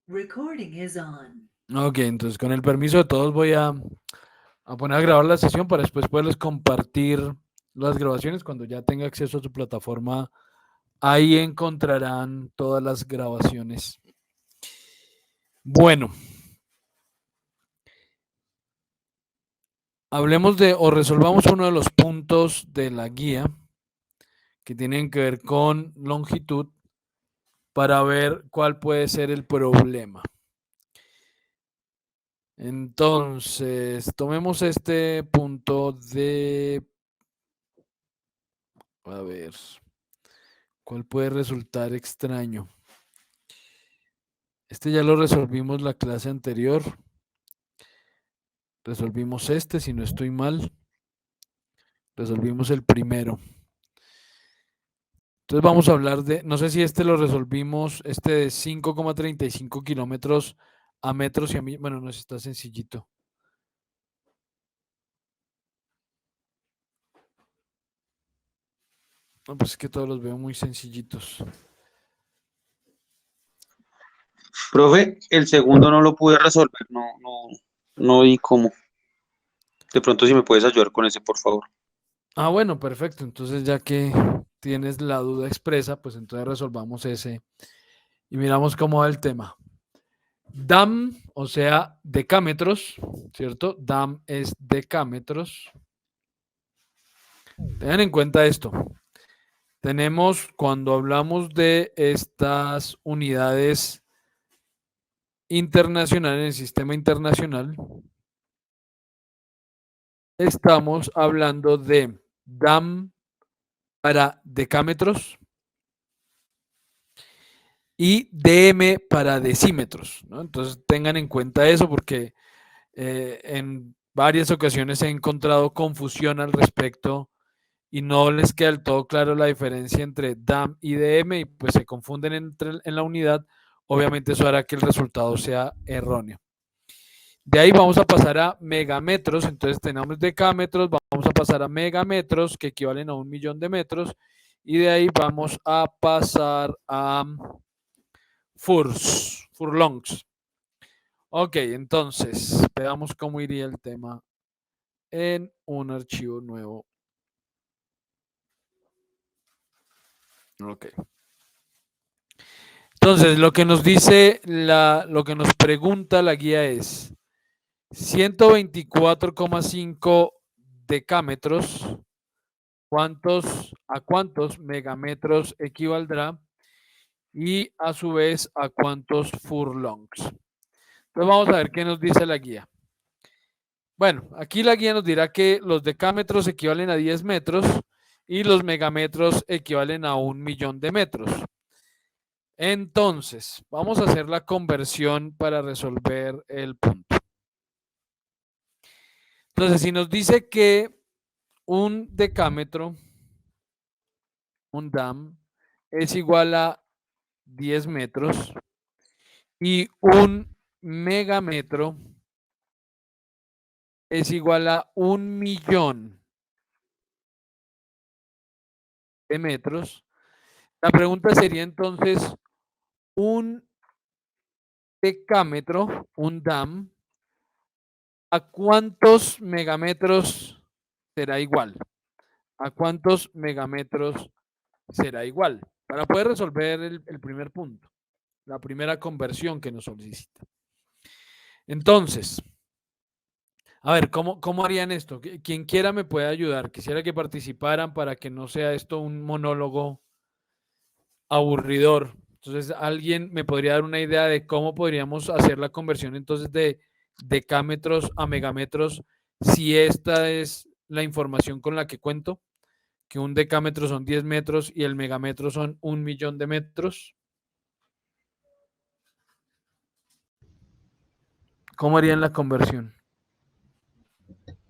Recording is on. Ok, entonces con el permiso de todos voy a poner a grabar la sesión para después poderles compartir las grabaciones cuando ya tenga acceso a su plataforma. Ahí encontrarán todas las grabaciones. Bueno, hablemos de o resolvamos uno de los puntos de la guía que tienen que ver con longitud para ver cuál puede ser el problema. Entonces, tomemos este punto de, a ver, ¿cuál puede resultar extraño? Este ya lo resolvimos la clase anterior. Resolvimos este, si no estoy mal. Resolvimos el primero. Entonces vamos a hablar de, no sé si este lo resolvimos, este de 5,35 kilómetros a metros y a mí, bueno, no sé, está sencillito. No, pues es que todos los veo muy sencillitos. Profe, el segundo no lo pude resolver, no vi cómo. De pronto si me puedes ayudar con ese, por favor. Ah, bueno, perfecto. Entonces ya que tienes la duda expresa, pues entonces resolvamos ese y miramos cómo va el tema. DAM, o sea, decámetros, ¿cierto? DAM es decámetros. Tengan en cuenta esto. Tenemos, cuando hablamos de estas unidades internacionales, en el sistema internacional, estamos hablando de DAM para decámetros y DM para decímetros, ¿no? Entonces tengan en cuenta eso porque en varias ocasiones he encontrado confusión al respecto y no les queda del todo claro la diferencia entre DAM y DM y pues se confunden en la unidad. Obviamente eso hará que el resultado sea erróneo. De ahí vamos a pasar a megametros, entonces tenemos decámetros, vamos a pasar a megametros que equivalen a 1 millón de metros y de ahí vamos a pasar a furlongs. Ok, entonces veamos cómo iría el tema en un archivo nuevo. Ok. Entonces, lo que nos dice, lo que nos pregunta la guía es 124,5 decámetros. ¿A cuántos megametros equivaldrá? Y a su vez, ¿a cuántos furlongs? Entonces, vamos a ver qué nos dice la guía. Bueno, aquí la guía nos dirá que los decámetros equivalen a 10 metros y los megametros equivalen a 1 millón de metros. Entonces, vamos a hacer la conversión para resolver el punto. Entonces, si nos dice que un decámetro, un DAM, es igual a 10 metros y un megametro es igual a 1 millón de metros, la pregunta sería entonces, un decámetro, un DAM, ¿a cuántos megametros será igual? ¿A cuántos megametros será igual? Para poder resolver el primer punto, la primera conversión que nos solicita. Entonces, a ver, ¿cómo harían esto? Quien quiera me puede ayudar. Quisiera que participaran para que no sea esto un monólogo aburridor. Entonces, ¿alguien me podría dar una idea de cómo podríamos hacer la conversión entonces de decámetros a megametros si esta es la información con la que cuento? Que un decámetro son 10 metros y el megametro son 1 millón de metros. ¿Cómo harían la conversión?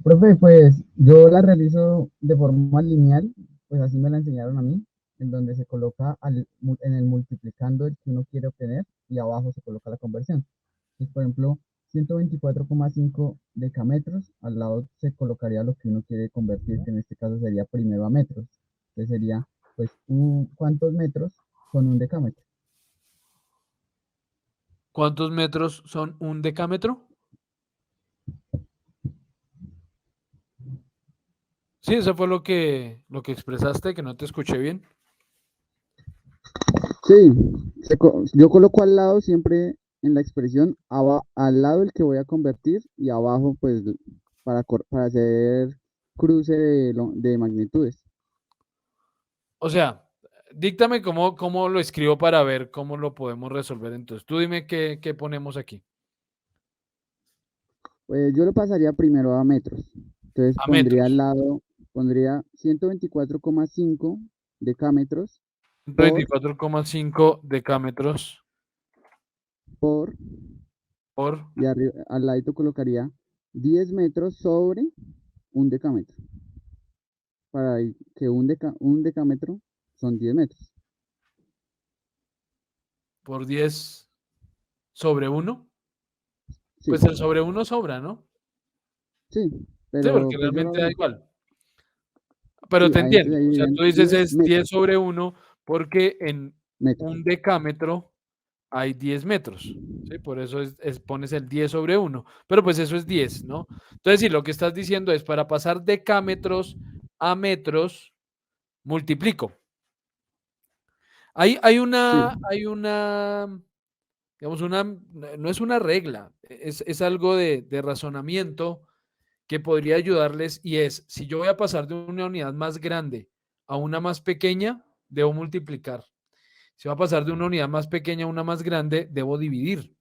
Profe, pues yo la realizo de forma lineal, pues así me la enseñaron a mí, en donde se coloca en el multiplicando el que uno quiere obtener y abajo se coloca la conversión. Entonces, por ejemplo, 124,5 decámetros, al lado se colocaría lo que uno quiere convertir, que en este caso sería primero a metros. Entonces sería, pues, ¿cuántos metros son un decámetro? ¿Cuántos metros son un decámetro? Sí, eso fue lo que expresaste, que no te escuché bien. Sí, yo coloco al lado siempre en la expresión al lado el que voy a convertir y abajo pues para hacer cruce de magnitudes. O sea, díctame cómo lo escribo para ver cómo lo podemos resolver. Entonces, tú dime qué ponemos aquí. Pues yo lo pasaría primero a metros. Entonces A pondría al metros. lado, pondría 124,5 decámetros por, 124,5 decámetros por, por y arriba, al ladito colocaría 10 metros sobre un decámetro. Que un decámetro son 10 metros. por 10 sobre 1. Sí, Pues el sobre 1 sobra, ¿no? sí, Sí, porque pero pues yo lo realmente hago da así. igual. Pero Sí, te entonces entiendo. ahí O sea, dirían tú dices 10 es 10 metros, sobre 1 porque en metros. un decámetro hay 10 metros. ¿Sí? Por eso pones el 10 sobre 1. Pero pues eso es 10, ¿no? Entonces, sí, lo que estás diciendo es para pasar decámetros a metros, multiplico. Hay, hay Sí, una, hay una, digamos, no es una regla, es algo de razonamiento que podría ayudarles y es, si yo voy a pasar de una unidad más grande a una más pequeña, debo multiplicar. Si va a pasar de una unidad más pequeña a una más grande, debo dividir.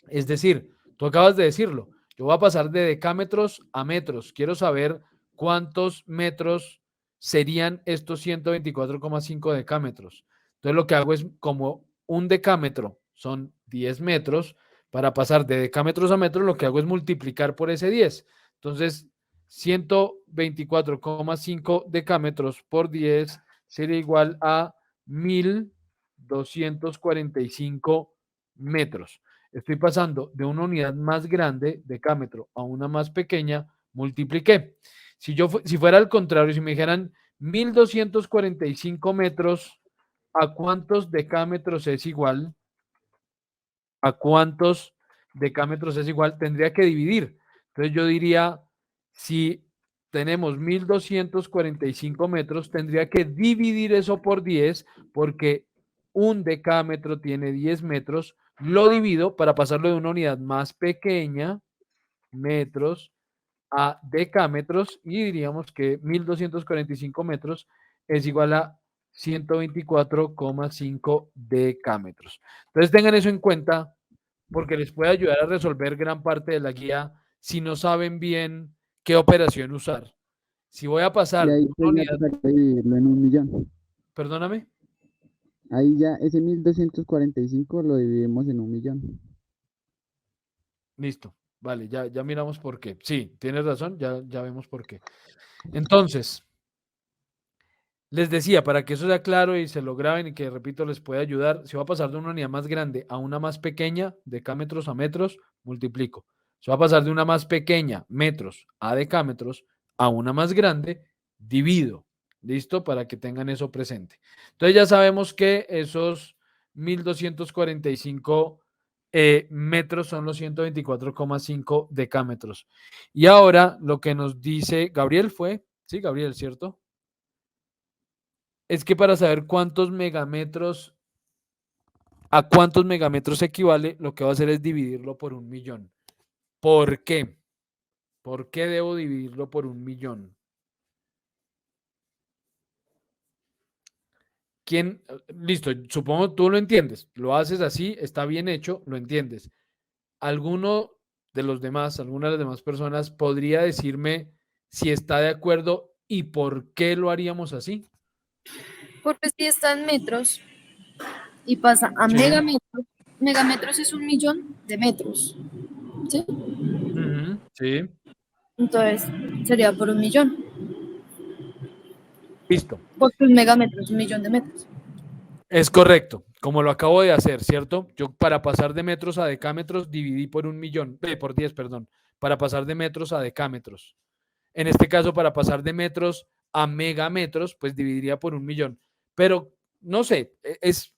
Es decir, tú acabas de decirlo, yo voy a pasar de decámetros a metros. Quiero saber cuántos metros serían estos 124,5 decámetros. Entonces lo que hago es como un decámetro son 10 metros, para pasar de decámetros a metros lo que hago es multiplicar por ese 10. Entonces 124,5 decámetros por 10 sería igual a 1245 metros. Estoy pasando de una unidad más grande, decámetro, a una más pequeña, multipliqué. Si fuera al contrario, si me dijeran 1245 metros, ¿a cuántos decámetros es igual? ¿A cuántos decámetros es igual? Tendría que dividir. Entonces yo diría, si tenemos 1245 metros, tendría que dividir eso por 10 porque un decámetro tiene 10 metros. Lo divido para pasarlo de una unidad más pequeña, metros, a decámetros y diríamos que 1245 metros es igual a 124,5 decámetros. Entonces tengan eso en cuenta porque les puede ayudar a resolver gran parte de la guía si no saben bien qué operación usar. Si voy a y pasar de ahí una pues ya unidad, tocaría dividirlo en 1.000.000. perdóname, Ahí ya ese 1.245 lo dividimos en 1.000.000. listo, vale, ya miramos por qué. Sí, tienes razón, ya vemos por qué. Entonces, les decía, para que eso sea claro y se lo graben y que, repito, les pueda ayudar, si va a pasar de una unidad más grande a una más pequeña, decámetros a metros, multiplico. Si va a pasar de una más pequeña, metros, a decámetros, a una más grande, divido. ¿Listo? Para que tengan eso presente. Entonces ya sabemos que esos 1245 metros son los 124,5 decámetros. Y ahora lo que nos dice Gabriel fue, sí, Gabriel, ¿cierto? Es que para saber a cuántos megametros equivale, lo que va a hacer es dividirlo por 1.000.000. ¿Por qué? ¿Por qué debo dividirlo por 1.000.000? ¿Quién? Listo, supongo tú lo entiendes. Lo haces así, está bien hecho, lo entiendes. ¿Alguno de los demás, alguna de las demás personas podría decirme si está de acuerdo y por qué lo haríamos así? Porque si está en metros y pasa a Sí. megametros, megametros es 1.000.000 de metros, ¿sí? Ujú, sí. Entonces sería por 1.000.000, Listo. porque un megametro es 1.000.000 de metros. Es correcto, como lo acabo de hacer, ¿cierto? Yo para pasar de metros a decámetros dividí por 1.000.000, por 10, perdón, para pasar de metros a decámetros. En este caso, para pasar de metros a megametros, pues dividiría por 1.000.000. Pero no sé, es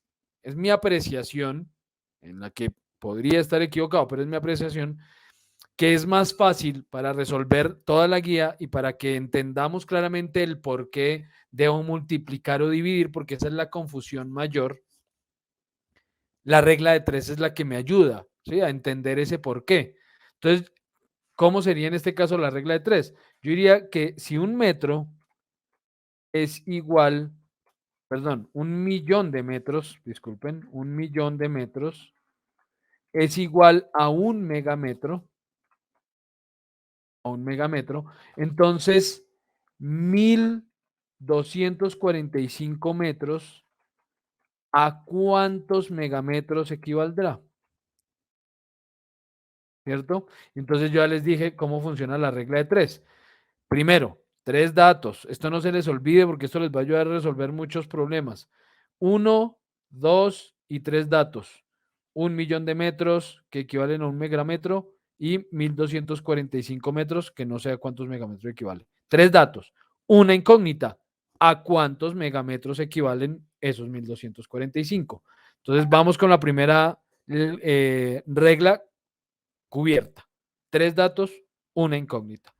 mi apreciación en la que podría estar equivocado, pero es mi apreciación, que es más fácil para resolver toda la guía y para que entendamos claramente el por qué debo multiplicar o dividir, porque esa es la confusión mayor. La regla de 3 es la que me ayuda, ¿sí?, a entender ese por qué. Entonces, ¿cómo sería en este caso la regla de 3? Yo diría que si un metro es igual, perdón, 1.000.000 de metros, disculpen, 1.000.000 de metros es igual a un megametro, entonces 1.245 metros, ¿a cuántos megametros equivaldrá? ¿Cierto? Entonces yo ya les dije cómo funciona la regla de 3. Primero, 3 datos. Esto no se les olvide porque esto les va a ayudar a resolver muchos problemas. 1, 2 y 3 datos. 1.000.000 de metros que equivalen a un megametro y 1.245 metros que no sé a cuántos megametros equivale. 3 datos. Una incógnita. ¿A cuántos megametros equivalen esos 1.245? Entonces vamos con la primera regla cubierta. 3 datos, una incógnita.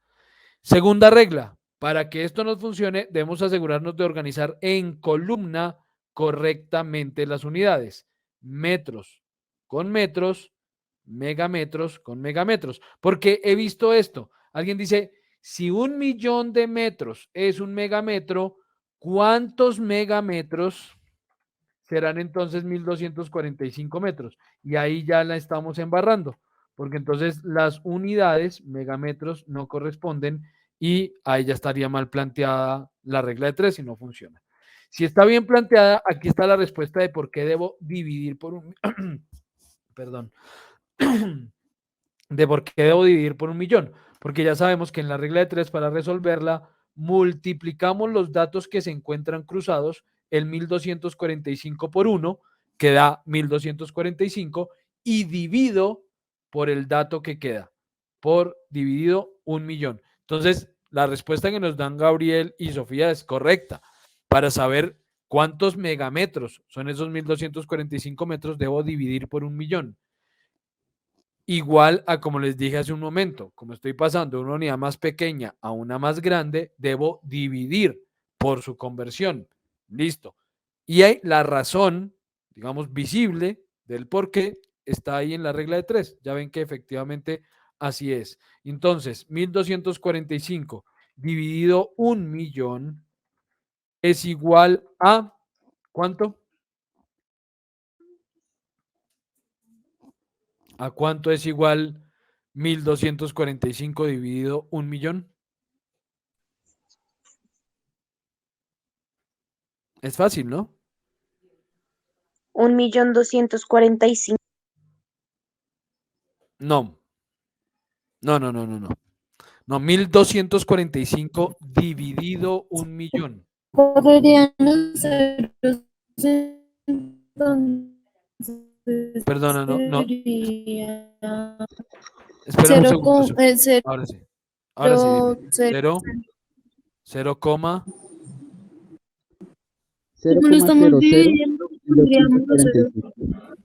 Segunda regla, para que esto nos funcione, debemos asegurarnos de organizar en columna correctamente las unidades. Metros con metros, megametros con megametros. Porque he visto esto. Alguien dice, si 1.000.000 de metros es un megametro, ¿cuántos megametros serán entonces 1.245 metros? Y ahí ya la estamos embarrando, porque entonces las unidades, megametros, no corresponden y ahí ya estaría mal planteada la regla de 3 y no funciona. Si está bien planteada, aquí está la respuesta de por qué debo dividir por un, perdón, de por qué debo dividir por 1.000.000, porque ya sabemos que en la regla de 3 para resolverla multiplicamos los datos que se encuentran cruzados, el 1.245 por 1, que da 1.245, y divido por el dato que queda, por dividido 1.000.000. Entonces, la respuesta que nos dan Gabriel y Sofía es correcta. Para saber cuántos megametros son esos 1.245 metros, debo dividir por 1.000.000. Igual a como les dije hace un momento, como estoy pasando de una unidad más pequeña a una más grande, debo dividir por su conversión. Listo. Y hay la razón, digamos, visible del por qué está ahí en la regla de 3. Ya ven que efectivamente así es. Entonces, 1.245 dividido 1.000.000 es igual a ¿cuánto? ¿A cuánto es igual 1.245 dividido 1.000.000? Es fácil, ¿no? 1.245.000. No, no, no, no, no, no. No, 1.245 dividido 1.000.000. Podrían ser entonces Perdona, no, no. sería Espera un cero segundo. con cero, Ahora sí. Ahora sí, dime. cero. 0, coma. Como lo estamos dividiendo, pondríamos los ceros. 0,001245.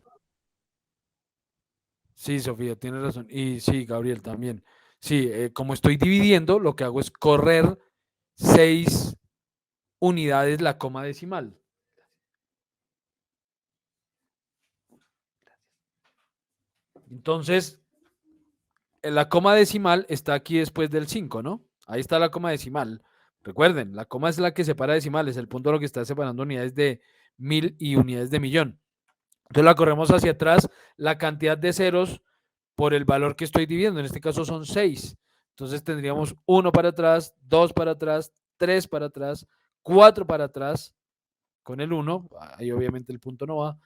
Sí, Sofía, tienes razón. Y sí, Gabriel también. Sí, como estoy dividiendo, lo que hago es correr 6 unidades la coma decimal. Entonces, la coma decimal está aquí después del 5, ¿no? Ahí está la coma decimal. Recuerden, la coma es la que separa decimales, el punto lo que está separando unidades de 1.000 y unidades de millón. Entonces la corremos hacia atrás, la cantidad de ceros por el valor que estoy dividiendo, en este caso son 6. Entonces tendríamos 1 para atrás, 2 para atrás, 3 para atrás, 4 para atrás, con el 1, ahí obviamente el punto no va.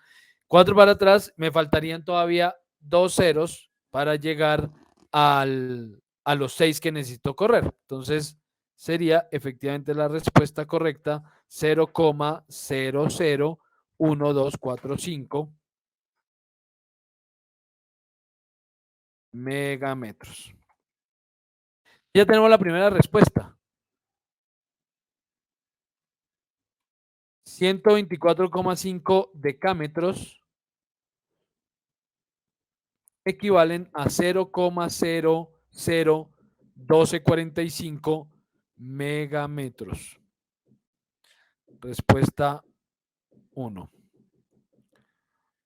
4 para atrás, me faltarían todavía 2 ceros para llegar a los 6 que necesito correr. Entonces sería efectivamente la respuesta correcta 0,001245 megametros. Ya tenemos la primera respuesta. 124,5 decámetros equivalen a 0,001245 megametros. Respuesta 1.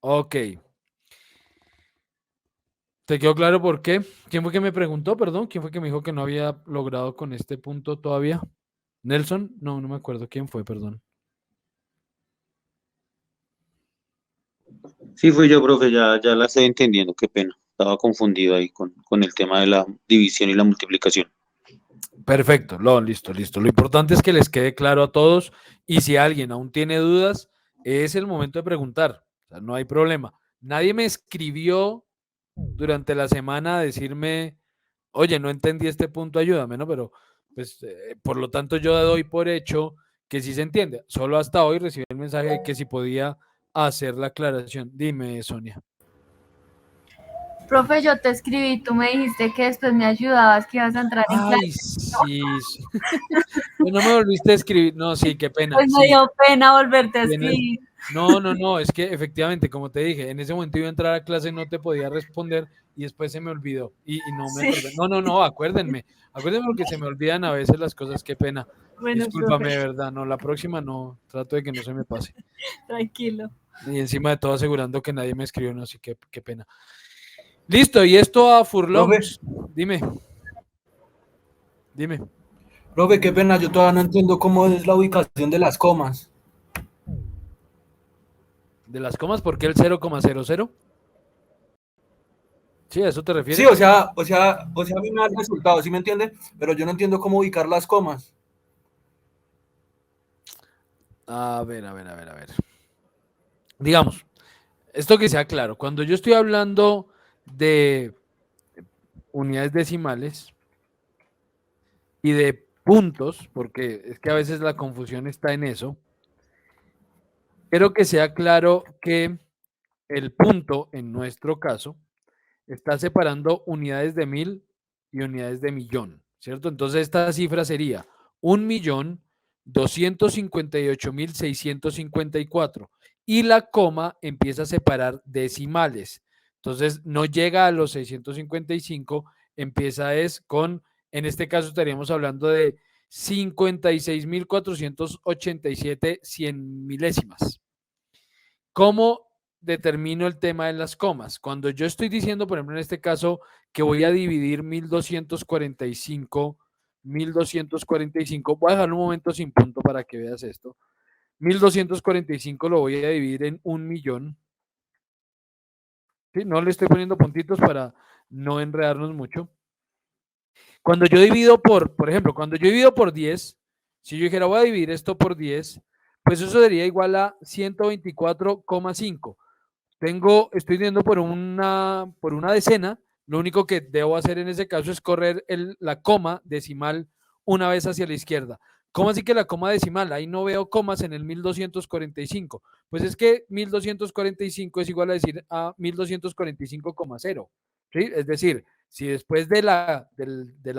Ok. ¿Te quedó claro por qué? ¿Quién fue que me preguntó, perdón? ¿Quién fue que me dijo que no había logrado con este punto todavía? ¿Nelson? No, no me acuerdo quién fue, perdón. Sí, fui yo, profe, ya la estoy entendiendo, qué pena. Estaba confundido ahí con el tema de la división y la multiplicación. Perfecto, listo, listo. Lo importante es que les quede claro a todos y si alguien aún tiene dudas, es el momento de preguntar. O sea, no hay problema. Nadie me escribió durante la semana a decirme, oye, no entendí este punto, ayúdame, ¿no? Pero, pues, por lo tanto, yo doy por hecho que sí se entiende. Solo hasta hoy recibí el mensaje de que si podía hacer la aclaración. Dime, Sonia. Profe, yo te escribí, tú me dijiste que después me ayudabas, que ibas a entrar en clase. Ay, sí. Pues no me volviste a escribir. No, sí, qué pena. Pues me Sí, dio pena volverte a tienes. escribir. No, es que efectivamente, como te dije, en ese momento iba a entrar a clase y no te podía responder y después se me olvidó y no me Sí. acordé. No, acuérdenme porque se me olvidan a veces las cosas, qué pena. Bueno, Discúlpame, de profe, verdad, no, la próxima no, trato de que no se me pase. tranquilo. Y encima de todo asegurando que nadie me escribió, no, sí, qué pena. Listo, y esto a Profe, furlongs. Dime. profe, qué pena, yo todavía no entiendo cómo es la ubicación de las comas. ¿De las comas? ¿Por qué el 0,00? ¿Sí, a eso te Sí, refieres? a mí me da el resultado, ¿sí me entiende? Pero yo no entiendo cómo ubicar las comas. A ver. Digamos, esto que sea claro, cuando yo estoy hablando de unidades decimales y de puntos, porque es que a veces la confusión está en eso, quiero que sea claro que el punto, en nuestro caso, está separando unidades de 1000 y unidades de millón, ¿cierto? Entonces esta cifra sería 1.258.654 y la coma empieza a separar decimales. Entonces no llega a los 655, empieza es con, en este caso estaríamos hablando de 56.487 cien milésimas. ¿Cómo determino el tema de las comas? Cuando yo estoy diciendo, por ejemplo, en este caso, que voy a dividir 1245, voy a dejar un momento sin punto para que veas esto. 1245 lo voy a dividir en 1.000.000. ¿Sí? No le estoy poniendo puntitos para no enredarnos mucho. Cuando yo divido por ejemplo, cuando yo divido por 10, si yo dijera voy a dividir esto por 10, pues eso sería igual a 124,5. Estoy yendo por una decena, lo único que debo hacer en ese caso es correr la coma decimal una vez hacia la izquierda. ¿Cómo así que la coma decimal? Ahí no veo comas en el 1245. Pues es que 1245 es igual a decir a 1245,0. ¿Sí? Es decir, si después de la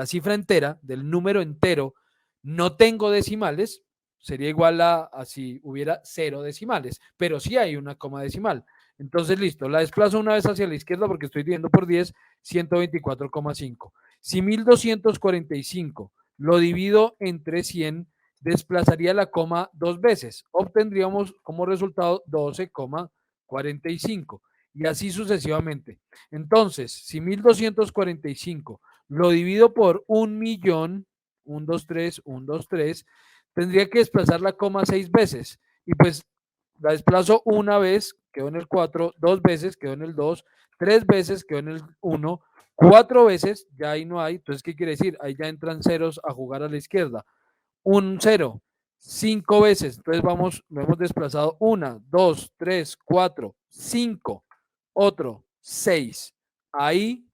cifra entera, del número entero, no tengo decimales, sería igual a si hubiera 0 decimales, pero sí hay una coma decimal. Entonces, listo, la desplazo una vez hacia la izquierda porque estoy dividiendo por 10, 124,5. Si 1245 lo divido entre 100, desplazaría la coma dos veces. Obtendríamos como resultado 12,45 y así sucesivamente. Entonces, si 1245 lo divido por 1.000.000, 1, 2, 3, 1, 2, 3, tendría que desplazar la coma 6 veces. Y pues la desplazo una vez, quedó en el 4, dos veces, quedó en el 2, tres veces, quedó en el 1, cuatro veces, ya ahí no hay. Entonces, ¿qué quiere decir? Ahí ya entran ceros a jugar a la izquierda. Un 0, 5 veces. Entonces lo hemos desplazado 1, 2, 3, 4, 5, otro 6. Ahí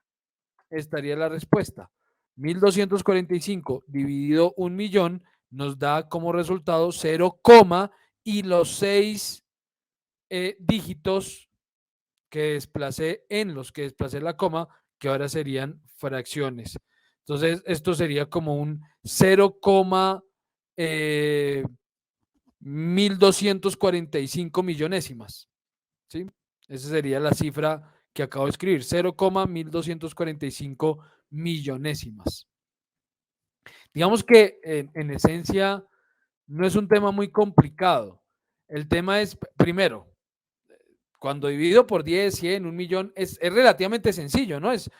estaría la respuesta. 1245 dividido 1.000.000 nos da como resultado 0, y los 6 dígitos que desplacé en los que desplacé la coma, que ahora serían fracciones. Entonces, esto sería como un 0,1245 millonésimas. ¿Sí? Esa sería la cifra que acabo de escribir, 0,1245 millonésimas. Digamos que en esencia no es un tema muy complicado. El tema es, primero, cuando divido por 10, 100, 1.000.000, es relativamente sencillo, ¿no? Es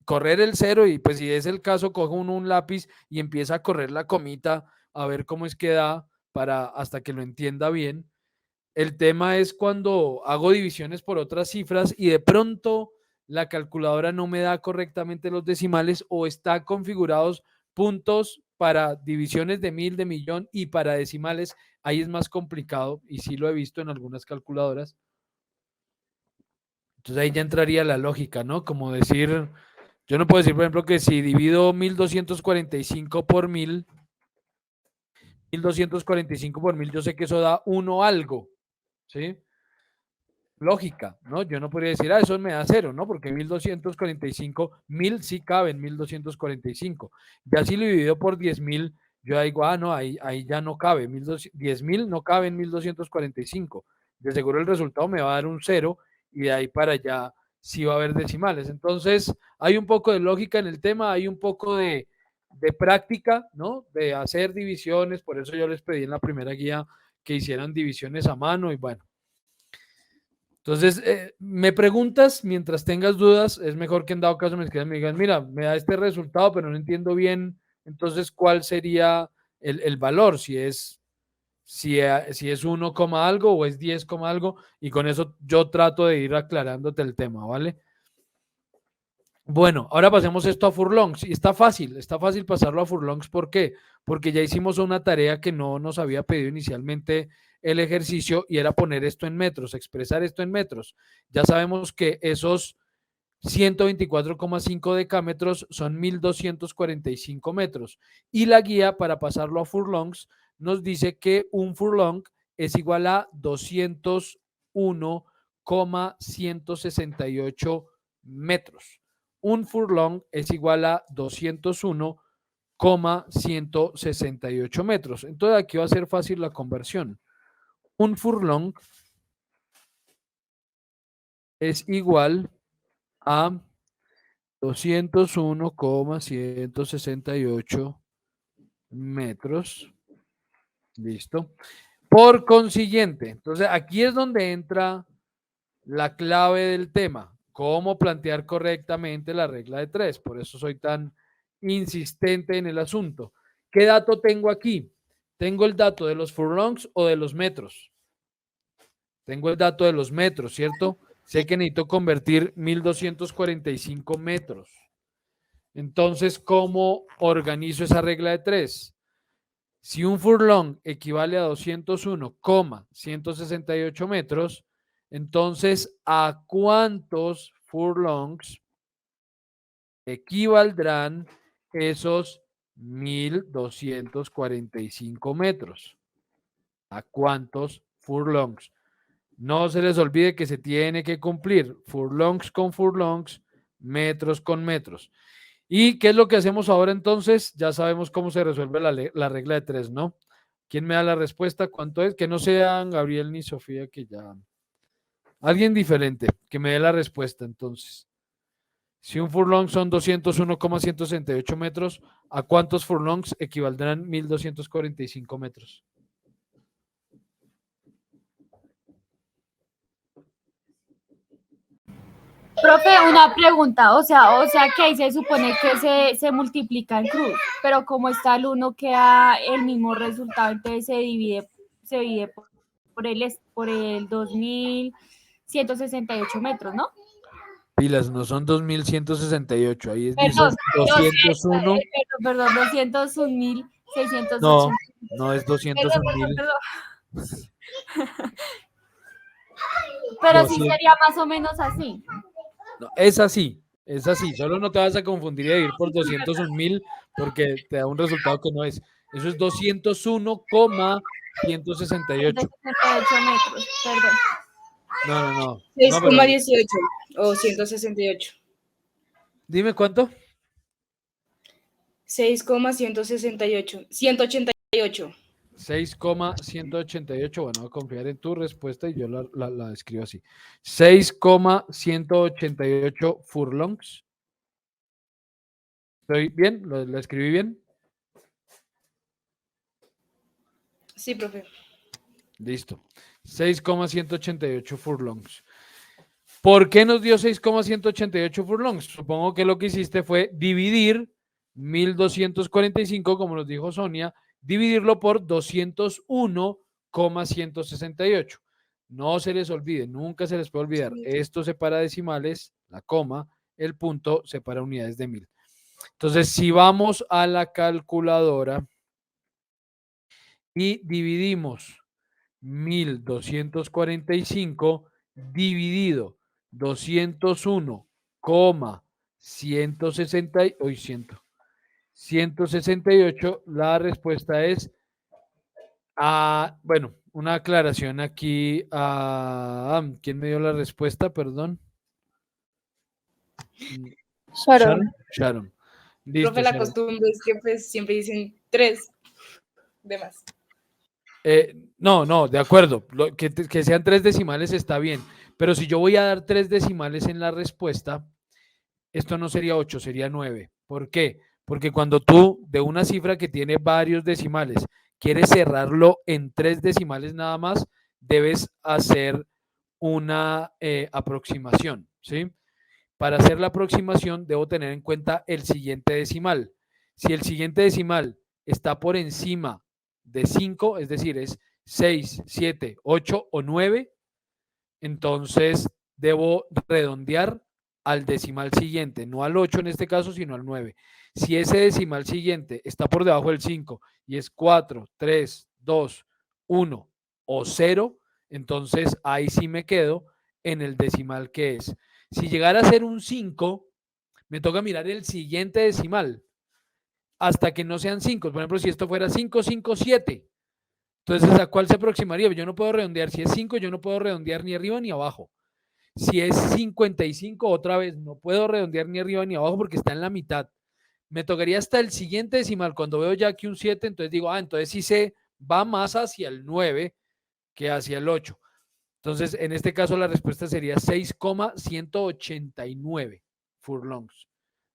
correr el cero y pues si es el caso, cojo un lápiz y empieza a correr la comita a ver cómo es que da hasta que lo entienda bien. El tema es cuando hago divisiones por otras cifras y de pronto la calculadora no me da correctamente los decimales o está configurados puntos para divisiones de 1.000, de millón y para decimales. Ahí es más complicado y sí lo he visto en algunas calculadoras. Entonces ahí ya entraría la lógica, ¿no? Como decir, yo no puedo decir, por ejemplo, que si divido 1.245 por 1.000, 1.245 por 1.000, yo sé que eso da 1 algo, ¿sí? Lógica, ¿no? Yo no podría decir, eso me da 0, ¿no? Porque 1.245, 1.000 sí cabe en 1.245. Ya si lo divido por 10.000, yo digo, no, ahí ya no cabe, 10.000 no cabe en 1.245. De seguro el resultado me va a dar un 0 y de ahí para allá sí va a haber decimales. Entonces, hay un poco de lógica en el tema, hay un poco de práctica, ¿no? De hacer divisiones, por eso yo les pedí en la primera guía que hicieran divisiones a mano y bueno. Entonces, me preguntas, mientras tengas dudas, es mejor que en dado caso me escriban y me digan, mira, me da este resultado, pero no entiendo bien, entonces, ¿cuál sería el valor? Si es 1, algo o es 10, algo, y con eso yo trato de ir aclarándote el tema, ¿vale? Bueno, ahora pasemos esto a furlongs, y está fácil pasarlo a furlongs, ¿por qué? Porque ya hicimos una tarea que no nos había pedido inicialmente el ejercicio y era poner esto en metros, expresar esto en metros. Ya sabemos que esos 124,5 decámetros son 1.245 metros y la guía para pasarlo a furlongs nos dice que un furlong es igual a 201,168 metros. Un furlong es igual a 201,168 metros. Entonces aquí va a ser fácil la conversión. Un furlong es igual a 201,168 metros. Listo. Por consiguiente, entonces aquí es donde entra la clave del tema. Cómo plantear correctamente la regla de 3. Por eso soy tan insistente en el asunto. ¿Qué dato tengo aquí? Tengo el dato de los furlongs o de los metros. Tengo el dato de los metros, ¿cierto? Sé que necesito convertir 1.245 metros. Entonces, ¿cómo organizo esa regla de 3? Si un furlong equivale a 201,168 metros, entonces, ¿a cuántos furlongs equivaldrán esos 1.245 metros? ¿A cuántos furlongs? No se les olvide que se tiene que cumplir furlongs con furlongs, metros con metros. ¿Y qué es lo que hacemos ahora entonces? Ya sabemos cómo se resuelve la regla de 3, ¿no? ¿Quién me da la respuesta? ¿Cuánto es? Que no sean Gabriel ni Sofía, que ya... Alguien diferente, que me dé la respuesta entonces. Si un furlong son 201,168 metros, ¿a cuántos furlongs equivaldrán 1.245 metros? Profe, una pregunta, o sea que ahí se supone que se multiplica en cruz, pero como está el 1 queda el mismo resultado, entonces se divide por el 2.168 metros, ¿no? Pilas, no son 2.168, ahí dice Perdón, 201. perdón, 201.680. No es 201.000. Pero sí sería más o menos así. No, es así, solo no te vas a confundir y ir por 201.000 porque te da un resultado que no es. Eso es 201,168. 168 metros, perdón. No. 6,18 o 168. Dime cuánto. 6,168. 188. 6,188. Bueno, voy a confiar en tu respuesta y yo la escribo así. 6,188 furlongs. ¿Estoy bien? ¿Lo escribí bien? Sí, profe. Listo. 6,188 furlongs. ¿Por qué nos dio 6,188 furlongs? Supongo que lo que hiciste fue dividir 1245, como nos dijo Sonia, dividirlo por 201,168. No se les olvide, nunca se les puede olvidar. Sí. Esto separa decimales, la coma, el punto separa unidades de 1000. Entonces, si vamos a la calculadora y dividimos 1245 dividido 201,168, la respuesta es, bueno, una aclaración aquí. ¿Quién me dio la respuesta? Perdón. Sharon. Sharon. Listo, Profe, la Sharon. costumbre es que pues siempre dicen 3 de más. No, de acuerdo. Que sean 3 decimales está bien. Pero si yo voy a dar 3 decimales en la respuesta, esto no sería 8, sería 9. ¿Por qué? Porque cuando tú de una cifra que tiene varios decimales quieres cerrarlo en 3 decimales nada más, debes hacer una aproximación, ¿sí? Para hacer la aproximación debo tener en cuenta el siguiente decimal. Si el siguiente decimal está por encima de 5, es decir, es 6, 7, 8 o 9, entonces debo redondear al decimal siguiente, no al 8 en este caso, sino al 9. Si ese decimal siguiente está por debajo del 5 y es 4, 3, 2, 1 o 0, entonces ahí sí me quedo en el decimal que es. Si llegara a ser un 5, me toca mirar el siguiente decimal hasta que no sean 5. Por ejemplo, si esto fuera 5, 5, 7, entonces ¿a cuál se aproximaría? Yo no puedo redondear. Si es 5, yo no puedo redondear ni arriba ni abajo. Si es 55, otra vez, no puedo redondear ni arriba ni abajo porque está en la mitad. Me tocaría hasta el siguiente decimal. Cuando veo ya aquí un 7, entonces digo, entonces sí se va más hacia el 9 que hacia el 8. Entonces, en este caso la respuesta sería 6,189 furlongs.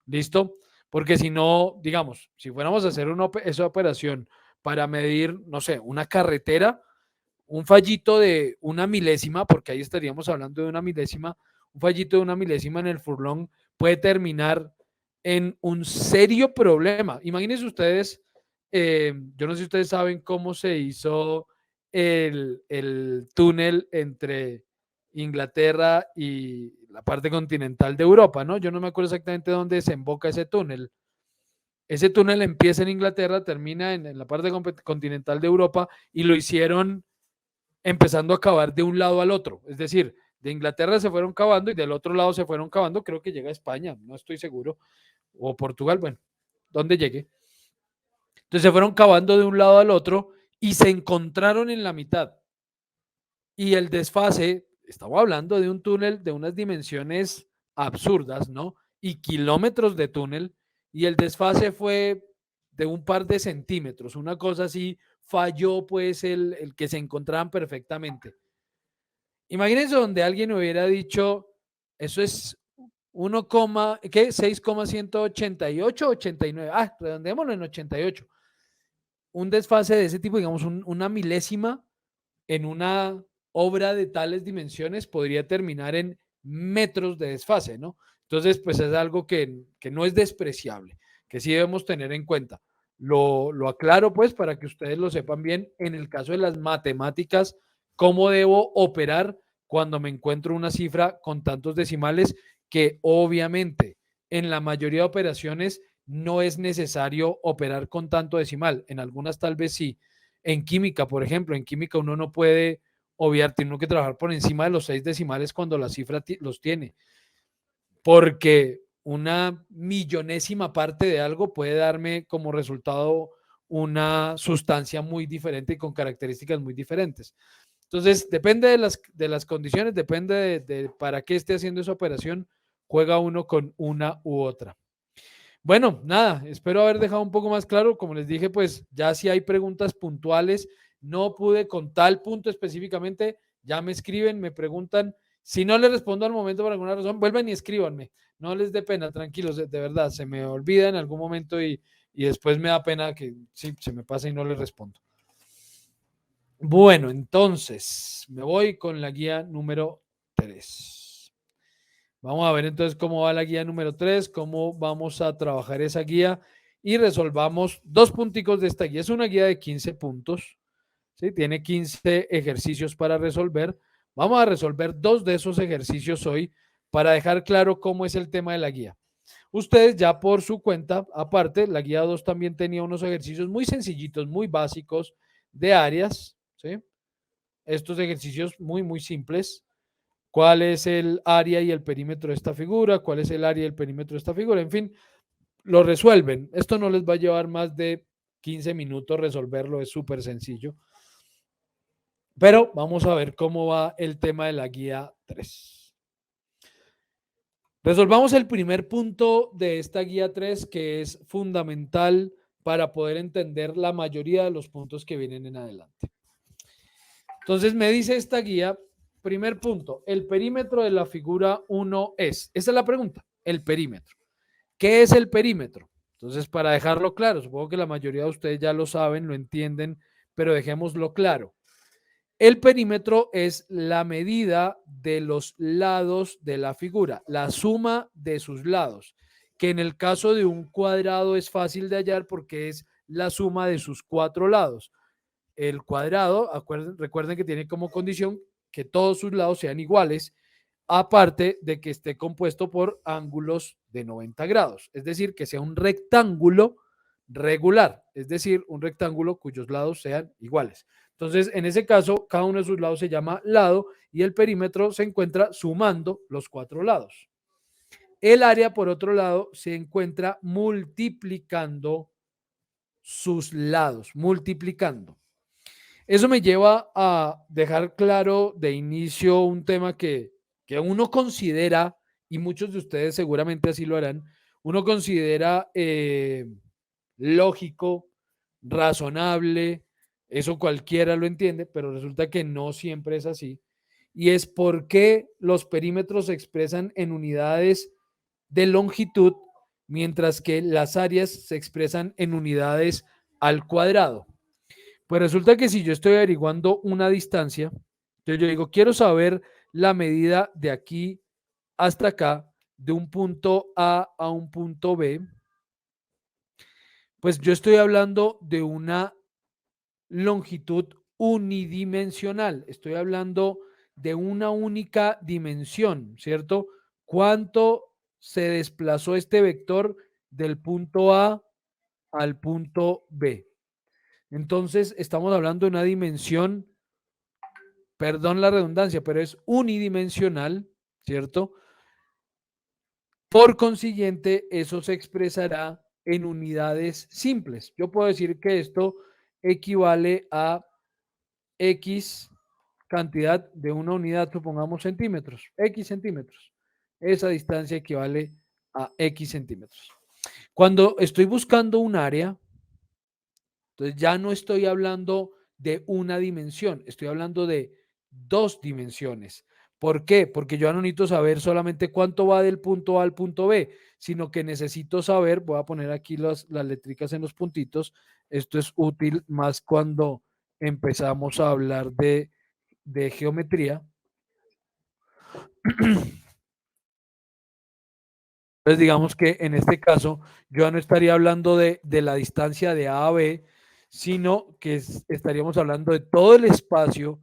¿Listo? Porque si no, digamos, si fuéramos a hacer esa operación para medir, no sé, una carretera, un fallito de una milésima, porque ahí estaríamos hablando de una milésima, un fallito de una milésima en el furlong puede terminar en un serio problema. Imagínense ustedes, yo no sé si ustedes saben cómo se hizo el túnel entre Inglaterra y la parte continental de Europa, ¿no? Yo no me acuerdo exactamente dónde desemboca ese túnel. Ese túnel empieza en Inglaterra, termina en la parte continental de Europa y lo hicieron empezando a cavar de un lado al otro. Es decir, de Inglaterra se fueron cavando y del otro lado se fueron cavando, creo que llega a España, no estoy seguro, o Portugal, bueno, donde llegue. Entonces se fueron cavando de un lado al otro y se encontraron en la mitad. Y el desfase, estamos hablando de un túnel de unas dimensiones absurdas, ¿no? Y kilómetros de túnel, y el desfase fue de un par de centímetros, una cosa así, falló pues el que se encontraban perfectamente. Imagínense donde alguien hubiera dicho, eso es 6,188, 89, redondémoslo en 88. Un desfase de ese tipo, digamos, una milésima en una obra de tales dimensiones podría terminar en metros de desfase, ¿no? Entonces, pues es algo que no es despreciable, que sí debemos tener en cuenta. Lo aclaro, pues, para que ustedes lo sepan bien, en el caso de las matemáticas, cómo debo operar cuando me encuentro una cifra con tantos decimales que obviamente en la mayoría de operaciones no es necesario operar con tanto decimal. En algunas tal vez sí. En química, por ejemplo, en química uno no puede obviar, tiene que trabajar por encima de los 6 decimales cuando la cifra los tiene, porque una millonésima parte de algo puede darme como resultado una sustancia muy diferente y con características muy diferentes. Entonces, depende de las condiciones, depende de para qué esté haciendo esa operación, juega uno con una u otra. Bueno, nada, espero haber dejado un poco más claro. Como les dije, pues ya si hay preguntas puntuales, no pude con tal punto específicamente, ya me escriben, me preguntan. Si no les respondo al momento por alguna razón, vuelven y escríbanme. No les dé pena, tranquilos, de verdad, se me olvida en algún momento y después me da pena que sí, se me pasa y no les respondo. Bueno, entonces me voy con la guía número 3. Vamos a ver entonces cómo va la guía número 3, cómo vamos a trabajar esa guía y resolvamos 2 punticos de esta guía. Es una guía de 15 puntos, ¿sí? Tiene 15 ejercicios para resolver. Vamos a resolver 2 de esos ejercicios hoy para dejar claro cómo es el tema de la guía. Ustedes ya por su cuenta, aparte, la guía 2 también tenía unos ejercicios muy sencillitos, muy básicos de áreas, ¿sí? Estos ejercicios muy simples. ¿Cuál es el área y el perímetro de esta figura? ¿Cuál es el área y el perímetro de esta figura? En fin, lo resuelven. Esto no les va a llevar más de 15 minutos resolverlo, es súper sencillo. Pero vamos a ver cómo va el tema de la guía 3. Resolvamos el primer punto de esta guía 3, que es fundamental para poder entender la mayoría de los puntos que vienen en adelante. Entonces me dice esta guía, primer punto, el perímetro de la figura 1 es. Esa es la pregunta, el perímetro. ¿Qué es el perímetro? Entonces, para dejarlo claro, supongo que la mayoría de ustedes ya lo saben, lo entienden, pero dejémoslo claro. El perímetro es la medida de los lados de la figura, la suma de sus lados, que en el caso de un cuadrado es fácil de hallar porque es la suma de sus 4 lados. El cuadrado, recuerden que tiene como condición que todos sus lados sean iguales, aparte de que esté compuesto por ángulos de 90 grados, es decir, que sea un rectángulo regular, es decir, un rectángulo cuyos lados sean iguales. Entonces, en ese caso, cada uno de sus lados se llama lado y el perímetro se encuentra sumando los 4 lados. El área, por otro lado, se encuentra multiplicando sus lados, multiplicando. Eso me lleva a dejar claro de inicio un tema que uno considera, y muchos de ustedes seguramente así lo harán, uno considera lógico, razonable, eso cualquiera lo entiende, pero resulta que no siempre es así. Y es por qué los perímetros se expresan en unidades de longitud, mientras que las áreas se expresan en unidades al cuadrado. Pues resulta que si yo estoy averiguando una distancia, entonces yo digo, quiero saber la medida de aquí hasta acá, de un punto A un punto B, pues yo estoy hablando de una longitud unidimensional, estoy hablando de una única dimensión, ¿cierto? ¿Cuánto se desplazó este vector del punto A al punto B? Entonces, estamos hablando de una dimensión, perdón la redundancia, pero es unidimensional, ¿cierto? Por consiguiente, eso se expresará en unidades simples. Yo puedo decir que esto equivale a X cantidad de una unidad, supongamos centímetros, X centímetros. Esa distancia equivale a X centímetros. Cuando estoy buscando un área, entonces ya no estoy hablando de una dimensión, estoy hablando de 2 dimensiones. ¿Por qué? Porque yo no necesito saber solamente cuánto va del punto A al punto B, sino que necesito saber, voy a poner aquí las letricas en los puntitos, esto es útil más cuando empezamos a hablar de geometría. Entonces digamos que en este caso yo no estaría hablando de la distancia de A a B, sino que estaríamos hablando de todo el espacio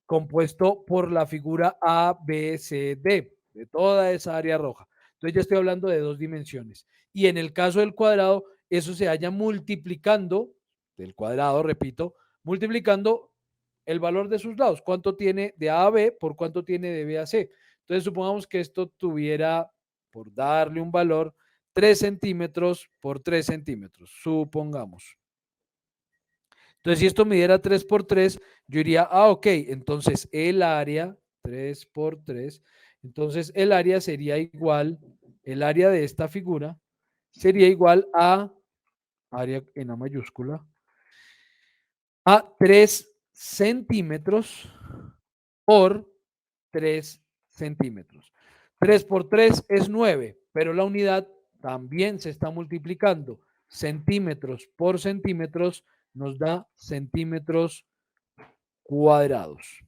compuesto por la figura A, B, C, D, de toda esa área roja. Entonces ya estoy hablando de 2 dimensiones. Y en el caso del cuadrado, eso se halla multiplicando, del cuadrado, repito, multiplicando el valor de sus lados. ¿Cuánto tiene de A a B por cuánto tiene de B a C? Entonces supongamos que esto tuviera, por darle un valor, 3 centímetros por 3 centímetros, supongamos. Entonces, si esto midiera 3 por 3, yo diría, ok, entonces el área, 3 por 3, entonces el área sería igual, el área de esta figura sería igual a área en A mayúscula a 3 centímetros por 3 centímetros. 3 por 3 es 9, pero la unidad también se está multiplicando. Centímetros por centímetros nos da centímetros cuadrados.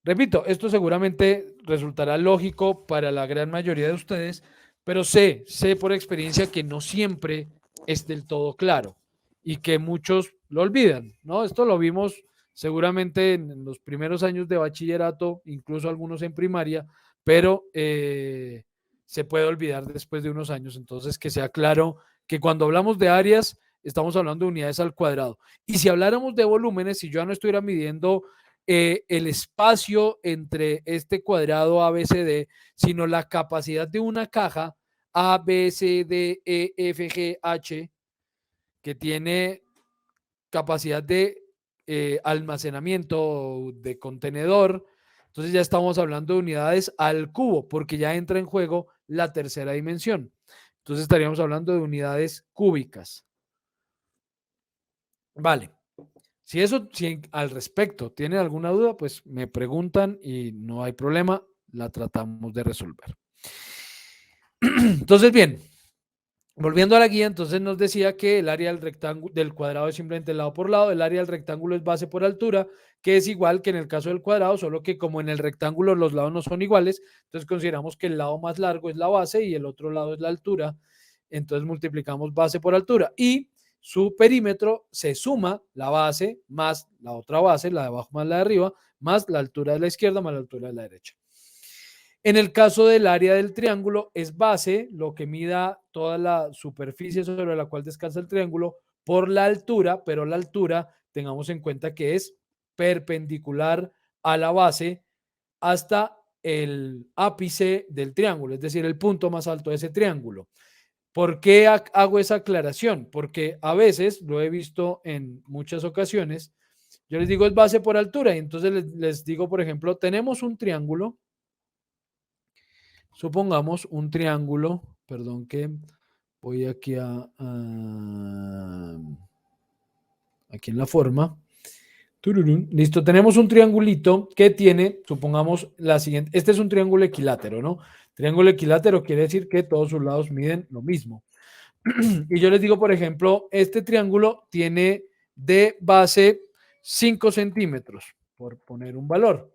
Repito, esto seguramente resultará lógico para la gran mayoría de ustedes, pero sé por experiencia que no siempre es del todo claro y que muchos lo olvidan, ¿no? Esto lo vimos seguramente en los primeros años de bachillerato, incluso algunos en primaria, pero se puede olvidar después de unos años. Entonces, que sea claro que cuando hablamos de áreas, estamos hablando de unidades al cuadrado. Y si habláramos de volúmenes, si yo ya no estuviera midiendo el espacio entre este cuadrado ABCD, sino la capacidad de una caja ABCDEFGH que tiene capacidad de almacenamiento de contenedor. Entonces ya estamos hablando de unidades al cubo, porque ya entra en juego la tercera dimensión. Entonces estaríamos hablando de unidades cúbicas. Vale. Si al respecto tienen alguna duda, pues me preguntan y no hay problema, la tratamos de resolver. Entonces, bien, volviendo a la guía, entonces nos decía que el área del rectángulo del cuadrado es simplemente lado por lado, el área del rectángulo es base por altura, que es igual que en el caso del cuadrado, solo que como en el rectángulo los lados no son iguales, entonces consideramos que el lado más largo es la base y el otro lado es la altura, entonces multiplicamos base por altura y su perímetro se suma la base más la otra base, la de abajo más la de arriba, más la altura de la izquierda más la altura de la derecha. En el caso del área del triángulo, es base, lo que mida toda la superficie sobre la cual descansa el triángulo, por la altura, pero la altura, tengamos en cuenta que es perpendicular a la base hasta el ápice del triángulo, es decir, el punto más alto de ese triángulo. ¿Por qué hago esa aclaración? Porque a veces, lo he visto en muchas ocasiones, yo les digo es base por altura y entonces les digo, por ejemplo, tenemos un triángulo, supongamos un triángulo, perdón que voy aquí aquí en la forma. Tururún. Listo, tenemos un triangulito que tiene, supongamos la siguiente, este es un triángulo equilátero, ¿no? Triángulo equilátero quiere decir que todos sus lados miden lo mismo. Y yo les digo, por ejemplo, este triángulo tiene de base 5 centímetros, por poner un valor.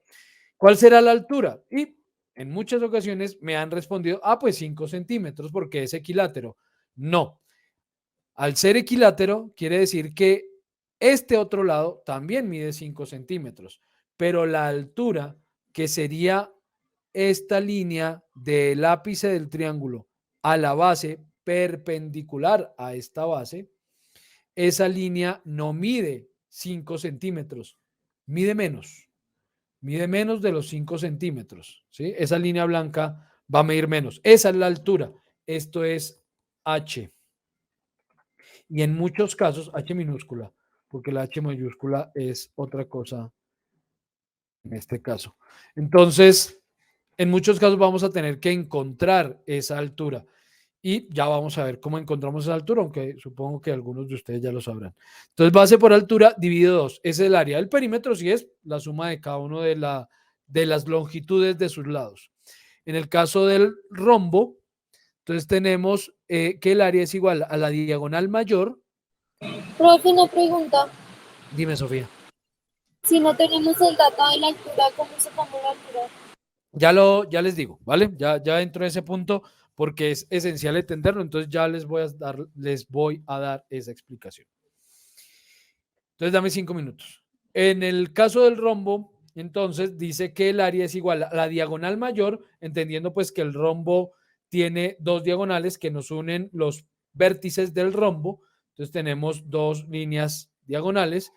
¿Cuál será la altura? Y en muchas ocasiones me han respondido, pues 5 centímetros porque es equilátero. No. Al ser equilátero, quiere decir que este otro lado también mide 5 centímetros, pero la altura, que sería esta línea del ápice del triángulo a la base perpendicular a esta base, esa línea no mide 5 centímetros, mide menos de los 5 centímetros, ¿sí? Esa línea blanca va a medir menos. Esa es la altura. Esto es H. Y en muchos casos, H minúscula, porque la H mayúscula es otra cosa en este caso. Entonces, en muchos casos vamos a tener que encontrar esa altura. Y ya vamos a ver cómo encontramos esa altura, aunque supongo que algunos de ustedes ya lo sabrán. Entonces, base por altura dividido 2. Es el área del perímetro, si es la suma de cada uno de las longitudes de sus lados. En el caso del rombo, entonces tenemos que el área es igual a la diagonal mayor. Profe, una pregunta. Dime, Sofía. Si no tenemos el dato de la altura, ¿cómo sacamos la altura? Ya les digo, ¿vale? Ya entro a ese punto porque es esencial entenderlo, entonces ya les voy a dar esa explicación. Entonces dame 5 minutos. En el caso del rombo, entonces dice que el área es igual a la diagonal mayor, entendiendo pues que el rombo tiene 2 diagonales que nos unen los vértices del rombo. Entonces tenemos 2 líneas diagonales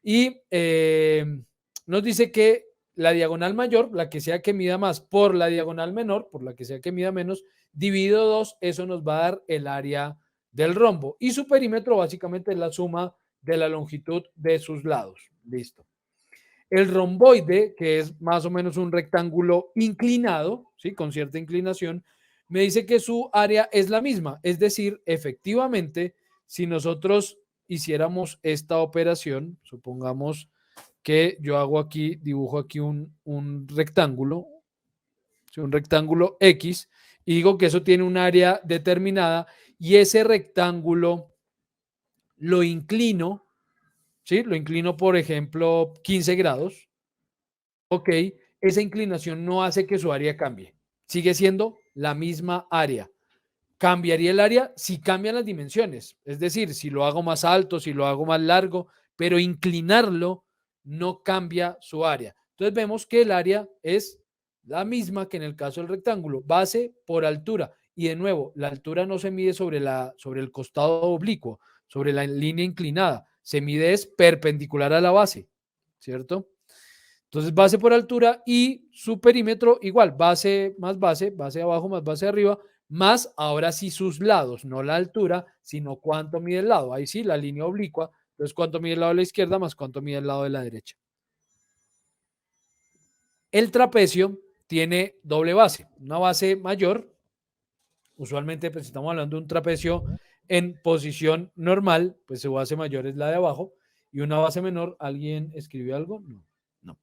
y nos dice que la diagonal mayor, la que sea que mida más, por la diagonal menor, por la que sea que mida menos, dividido 2, eso nos va a dar el área del rombo. Y su perímetro básicamente es la suma de la longitud de sus lados. Listo. El romboide, que es más o menos un rectángulo inclinado, ¿sí? Con cierta inclinación, me dice que su área es la misma. Es decir, efectivamente, si nosotros hiciéramos esta operación, supongamos que yo hago aquí, dibujo aquí un rectángulo, ¿sí? Un rectángulo X, y digo que eso tiene un área determinada y ese rectángulo lo inclino, ¿sí? Lo inclino, por ejemplo, 15 grados. Ok, esa inclinación no hace que su área cambie. Sigue siendo la misma área. Cambiaría el área si cambian las dimensiones. Es decir, si lo hago más alto, si lo hago más largo, pero inclinarlo no cambia su área. Entonces vemos que el área es la misma que en el caso del rectángulo, base por altura. Y de nuevo, la altura no se mide sobre el costado oblicuo, sobre la línea inclinada. Se mide es perpendicular a la base, ¿cierto? Entonces, base por altura y su perímetro igual, base más base abajo más base arriba, más ahora sí sus lados, no la altura, sino cuánto mide el lado. Ahí sí, la línea oblicua. Entonces, cuánto mide el lado de la izquierda más cuánto mide el lado de la derecha. El trapecio tiene doble base, una base mayor. Usualmente, pues, estamos hablando de un trapecio en posición normal, pues su base mayor es la de abajo, y una base menor. ¿Alguien escribió algo? No.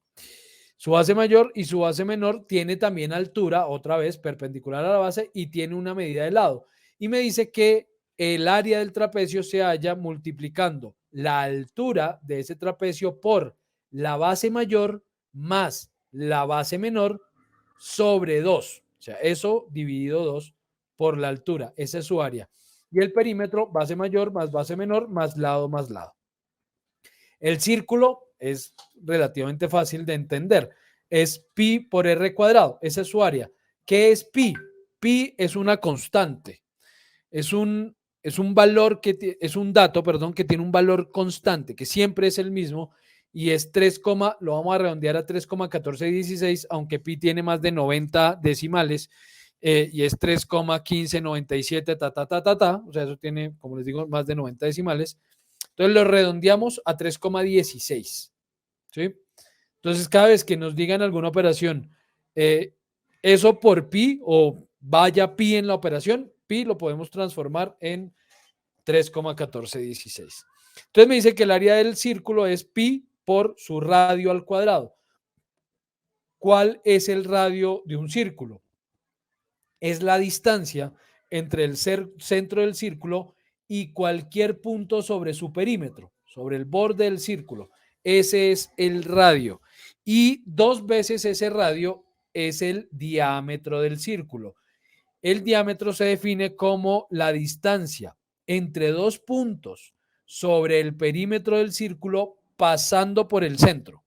Su base mayor y su base menor tiene también altura, otra vez perpendicular a la base, y tiene una medida de lado. Y me dice que el área del trapecio se halla multiplicando la altura de ese trapecio por la base mayor más la base menor sobre 2. O sea, eso dividido 2 por la altura. Esa es su área. Y el perímetro, base mayor más base menor más lado más lado. El círculo es relativamente fácil de entender. Es pi por r cuadrado. Esa es su área. ¿Qué es pi? Pi es una constante. Es un valor es un dato, perdón, que tiene un valor constante, que siempre es el mismo, y es 3, lo vamos a redondear a 3,1416, aunque pi tiene más de 90 decimales, y es 3,1597, o sea, eso tiene, como les digo, más de 90 decimales. Entonces lo redondeamos a 3,16, ¿sí? Entonces, cada vez que nos digan alguna operación, eso por pi o vaya pi en la operación, pi lo podemos transformar en 3,1416. Entonces me dice que el área del círculo es pi por su radio al cuadrado. ¿Cuál es el radio de un círculo? Es la distancia entre el centro del círculo y cualquier punto sobre su perímetro, sobre el borde del círculo. Ese es el radio. Y 2 veces ese radio es el diámetro del círculo. El diámetro se define como la distancia entre 2 puntos sobre el perímetro del círculo pasando por el centro.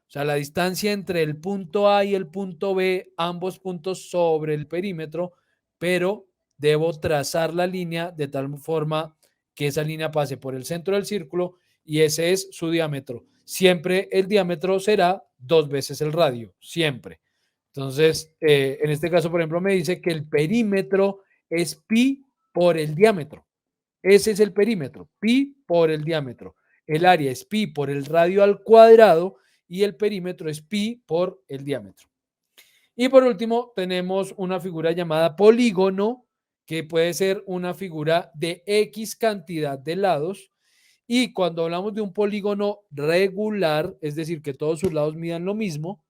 O sea, la distancia entre el punto A y el punto B, ambos puntos sobre el perímetro, pero debo trazar la línea de tal forma que esa línea pase por el centro del círculo y ese es su diámetro. Siempre el diámetro será 2 veces el radio, siempre. Entonces, en este caso, por ejemplo, me dice que el perímetro es pi por el diámetro. Ese es el perímetro, pi por el diámetro. El área es pi por el radio al cuadrado y el perímetro es pi por el diámetro. Y por último, tenemos una figura llamada polígono, que puede ser una figura de X cantidad de lados. Y cuando hablamos de un polígono regular, es decir, que todos sus lados midan lo mismo,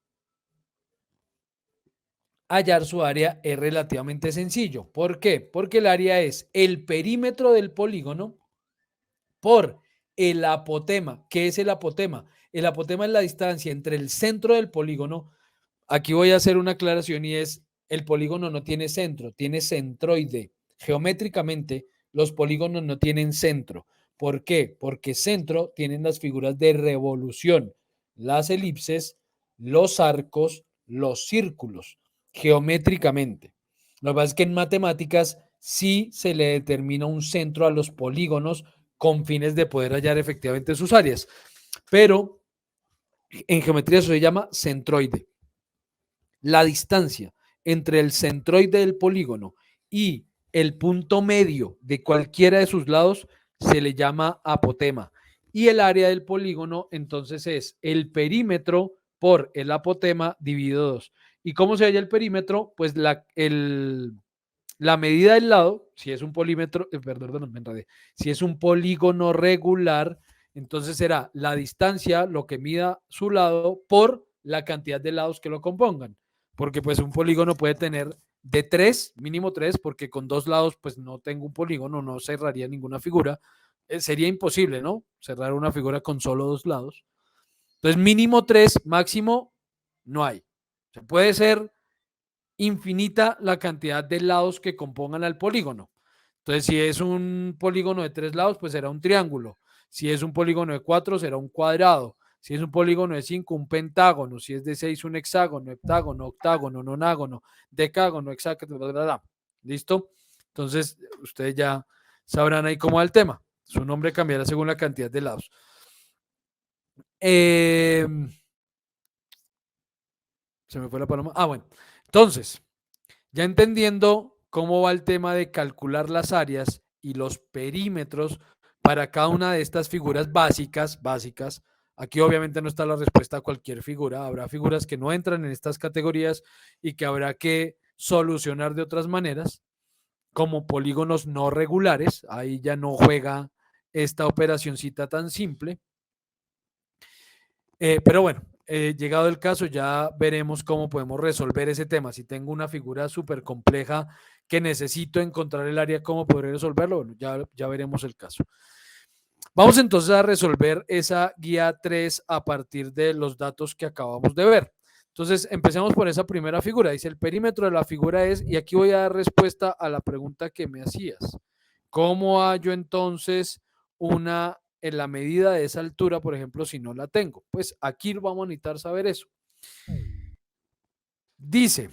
hallar su área es relativamente sencillo. ¿Por qué? Porque el área es el perímetro del polígono por el apotema. ¿Qué es el apotema? El apotema es la distancia entre el centro del polígono. Aquí voy a hacer una aclaración y es, el polígono no tiene centro, tiene centroide. Geométricamente, los polígonos no tienen centro. ¿Por qué? Porque centro tienen las figuras de revolución, las elipses, los arcos, los círculos, geométricamente. Lo que pasa es que en matemáticas sí se le determina un centro a los polígonos con fines de poder hallar efectivamente sus áreas. Pero en geometría eso se llama centroide. La distancia entre el centroide del polígono y el punto medio de cualquiera de sus lados se le llama apotema. Y el área del polígono entonces es el perímetro por el apotema dividido 2. ¿Y cómo se halla el perímetro? Pues la la medida del lado, si es un polímetro, perdón, me enredé, si es un polígono regular, entonces será la distancia, lo que mida su lado, por la cantidad de lados que lo compongan. Porque pues un polígono puede tener de 3, mínimo 3, porque con 2 lados pues no tengo un polígono, no cerraría ninguna figura. Sería imposible, ¿no? Cerrar una figura con solo 2 lados. Entonces mínimo 3, máximo no hay. O sea, puede ser infinita la cantidad de lados que compongan al polígono. Entonces, si es un polígono de 3 lados, pues será un triángulo. Si es un polígono de 4, será un cuadrado. Si es un polígono de 5, un pentágono. Si es de 6, un hexágono, heptágono, octágono, nonágono, decágono, hexágono, bla, bla, bla. ¿Listo? Entonces, ustedes ya sabrán ahí cómo va el tema. Su nombre cambiará según la cantidad de lados. Se me fue la paloma. Ah, bueno. Entonces, ya entendiendo cómo va el tema de calcular las áreas y los perímetros para cada una de estas figuras básicas, aquí obviamente no está la respuesta a cualquier figura, habrá figuras que no entran en estas categorías y que habrá que solucionar de otras maneras, como polígonos no regulares, ahí ya no juega esta operacioncita tan simple. Pero bueno, llegado el caso, ya veremos cómo podemos resolver ese tema. Si tengo una figura súper compleja que necesito encontrar el área, ¿cómo podré resolverlo? Bueno, ya veremos el caso. Vamos entonces a resolver esa guía 3 a partir de los datos que acabamos de ver. Entonces, empecemos por esa primera figura. Dice, el perímetro de la figura es, y aquí voy a dar respuesta a la pregunta que me hacías. ¿Cómo hallo entonces en la medida de esa altura, por ejemplo, si no la tengo? Pues aquí vamos a necesitar saber eso. Dice,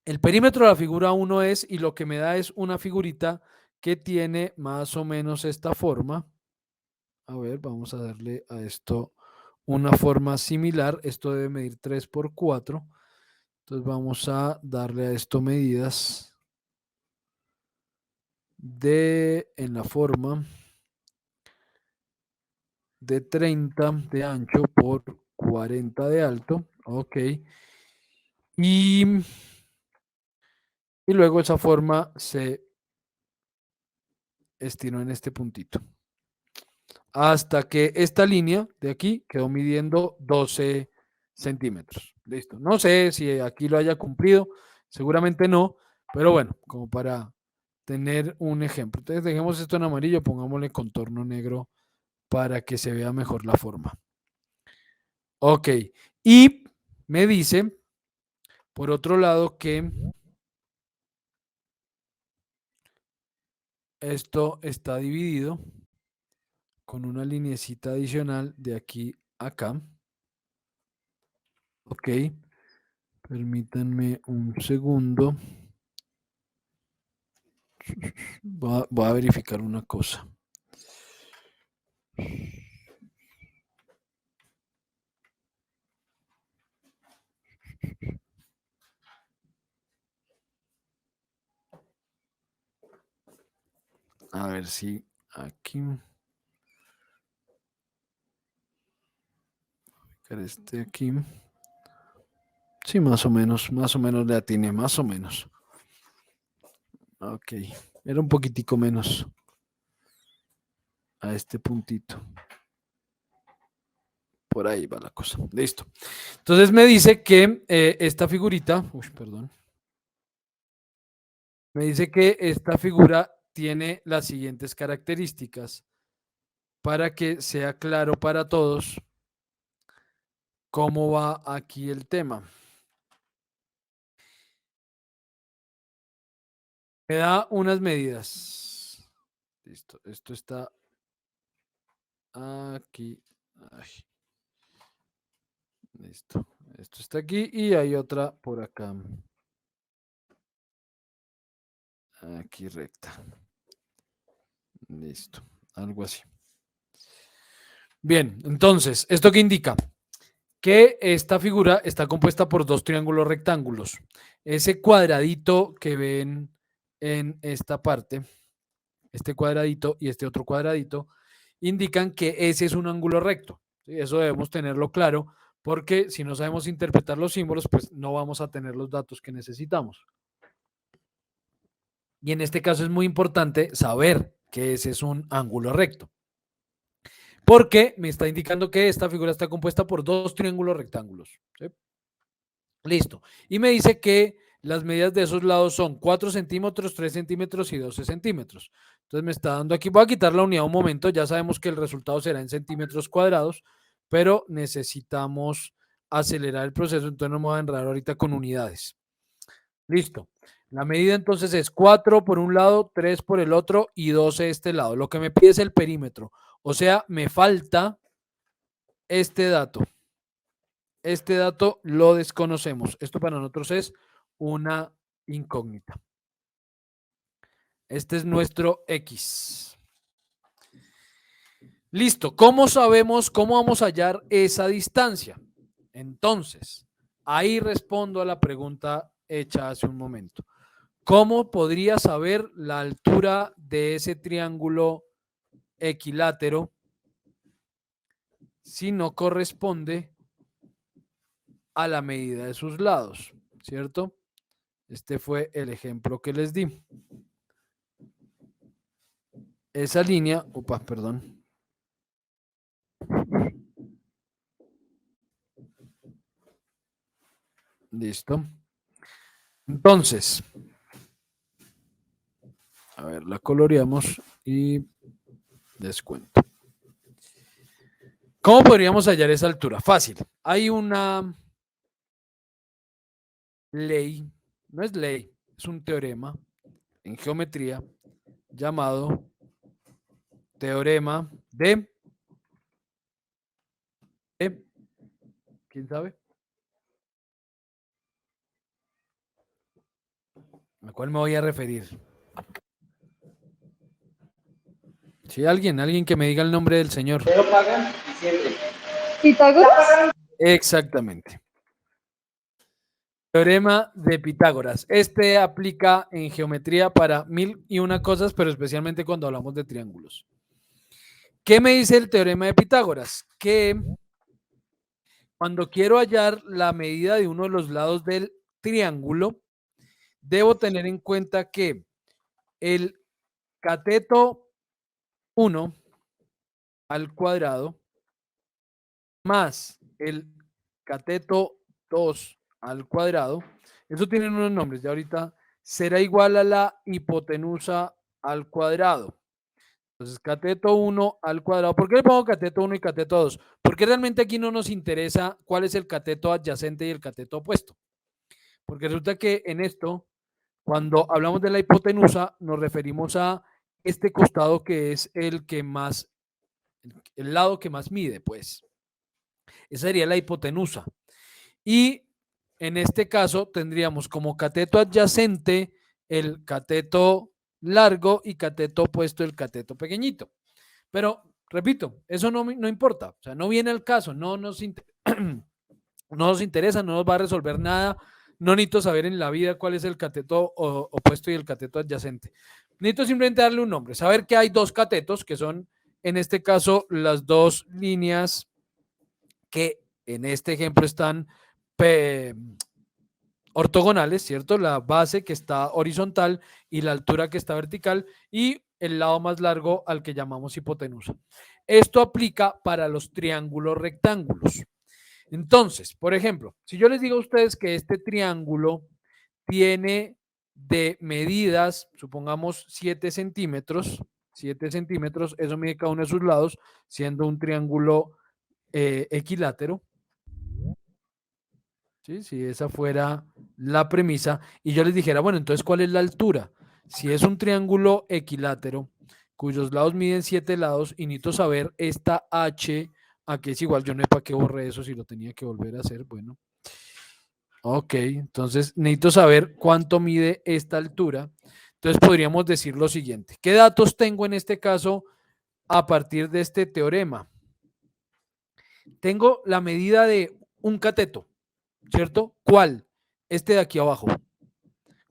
el perímetro de la figura 1 es, y lo que me da es una figurita que tiene más o menos esta forma. A ver, vamos a darle a esto una forma similar. Esto debe medir 3 por 4. Entonces vamos a darle a esto medidas en la forma de 30 de ancho por 40 de alto. Ok. Y luego esa forma se estiró en este puntito. Hasta que esta línea de aquí quedó midiendo 12 centímetros. Listo. No sé si aquí lo haya cumplido. Seguramente no. Pero bueno, como para tener un ejemplo. Entonces dejemos esto en amarillo, pongámosle contorno negro para que se vea mejor la forma. Ok. Y me dice, por otro lado, que esto está dividido con una linecita adicional de aquí a acá. Ok. Permítanme un segundo. Voy a verificar una cosa. A ver si aquí. Este aquí. Sí, más o menos le atiné, más o menos. Ok, era un poquitico menos a este puntito. Por ahí va la cosa. Listo. Entonces me dice que esta figurita, perdón. Me dice que esta figura tiene las siguientes características para que sea claro para todos cómo va aquí el tema. Me da unas medidas. Listo. Esto está aquí. Ay. Listo. Esto está aquí y hay otra por acá. Aquí recta. Listo. Algo así. Bien, entonces, ¿esto qué indica? Que esta figura está compuesta por dos triángulos rectángulos. Ese cuadradito que ven en esta parte, este cuadradito y este otro cuadradito, indican que ese es un ángulo recto. ¿Sí? Eso debemos tenerlo claro, porque si no sabemos interpretar los símbolos, pues no vamos a tener los datos que necesitamos. Y en este caso es muy importante saber que ese es un ángulo recto. Porque me está indicando que esta figura está compuesta por dos triángulos rectángulos. ¿Sí? Listo. Y me dice que las medidas de esos lados son 4 centímetros, 3 centímetros y 12 centímetros. Entonces me está dando aquí, voy a quitar la unidad un momento, ya sabemos que el resultado será en centímetros cuadrados, pero necesitamos acelerar el proceso, entonces no me voy a enredar ahorita con unidades. Listo. La medida entonces es 4 por un lado, 3 por el otro y 12 de este lado. Lo que me pide es el perímetro. O sea, me falta este dato. Este dato lo desconocemos. Esto para nosotros es una incógnita. Este es nuestro X. Listo. ¿Cómo sabemos cómo vamos a hallar esa distancia? Entonces, ahí respondo a la pregunta hecha hace un momento. ¿Cómo podría saber la altura de ese triángulo equilátero si no corresponde a la medida de sus lados? ¿Cierto? Este fue el ejemplo que les di. Esa línea, perdón. Listo. Entonces, a ver, la coloreamos y descuento. ¿Cómo podríamos hallar esa altura? Fácil. Hay una ley, no es ley, es un teorema en geometría llamado teorema de ¿quién sabe? ¿A cuál me voy a referir? Sí, alguien que me diga el nombre del señor. Pitágoras. Exactamente. Teorema de Pitágoras. Este aplica en geometría para 1001 cosas, pero especialmente cuando hablamos de triángulos. ¿Qué me dice el teorema de Pitágoras? Que cuando quiero hallar la medida de uno de los lados del triángulo, debo tener en cuenta que el cateto 1 al cuadrado más el cateto 2 al cuadrado, eso tienen unos nombres, ya ahorita será igual a la hipotenusa al cuadrado. Entonces, cateto 1 al cuadrado. ¿Por qué le pongo cateto 1 y cateto 2? Porque realmente aquí no nos interesa cuál es el cateto adyacente y el cateto opuesto. Porque resulta que en esto, cuando hablamos de la hipotenusa, nos referimos a este costado que es el que más, el lado que más mide, pues. Esa sería la hipotenusa. Y en este caso tendríamos como cateto adyacente el cateto largo y cateto opuesto el cateto pequeñito. Pero, repito, eso no importa, o sea, no viene al caso, no nos interesa, no nos va a resolver nada, no necesito saber en la vida cuál es el cateto opuesto y el cateto adyacente. Necesito simplemente darle un nombre, saber que hay dos catetos, que son en este caso las dos líneas que en este ejemplo están ortogonales, ¿cierto? La base que está horizontal y la altura que está vertical y el lado más largo al que llamamos hipotenusa. Esto aplica para los triángulos rectángulos. Entonces, por ejemplo, si yo les digo a ustedes que este triángulo tiene de medidas, supongamos 7 centímetros, eso mide cada uno de sus lados, siendo un triángulo equilátero. ¿Sí? Si esa fuera la premisa, y yo les dijera, bueno, entonces, ¿cuál es la altura? Si es un triángulo equilátero, cuyos lados miden 7 lados, y necesito saber esta H, a qué es igual, yo no sé para qué borré eso si lo tenía que volver a hacer, bueno. Ok, entonces necesito saber cuánto mide esta altura. Entonces podríamos decir lo siguiente. ¿Qué datos tengo en este caso a partir de este teorema? Tengo la medida de un cateto, ¿cierto? ¿Cuál? Este de aquí abajo.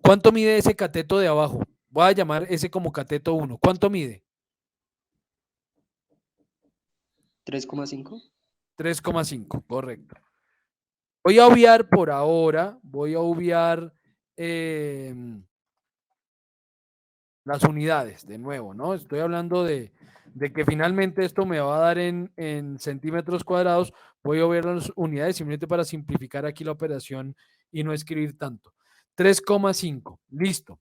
¿Cuánto mide ese cateto de abajo? Voy a llamar ese como cateto 1. ¿Cuánto mide? 3,5. 3,5, correcto. Voy a obviar por ahora, las unidades, de nuevo, ¿no? Estoy hablando de que finalmente esto me va a dar en centímetros cuadrados. Voy a ver las unidades simplemente para simplificar aquí la operación y no escribir tanto. 3,5, listo.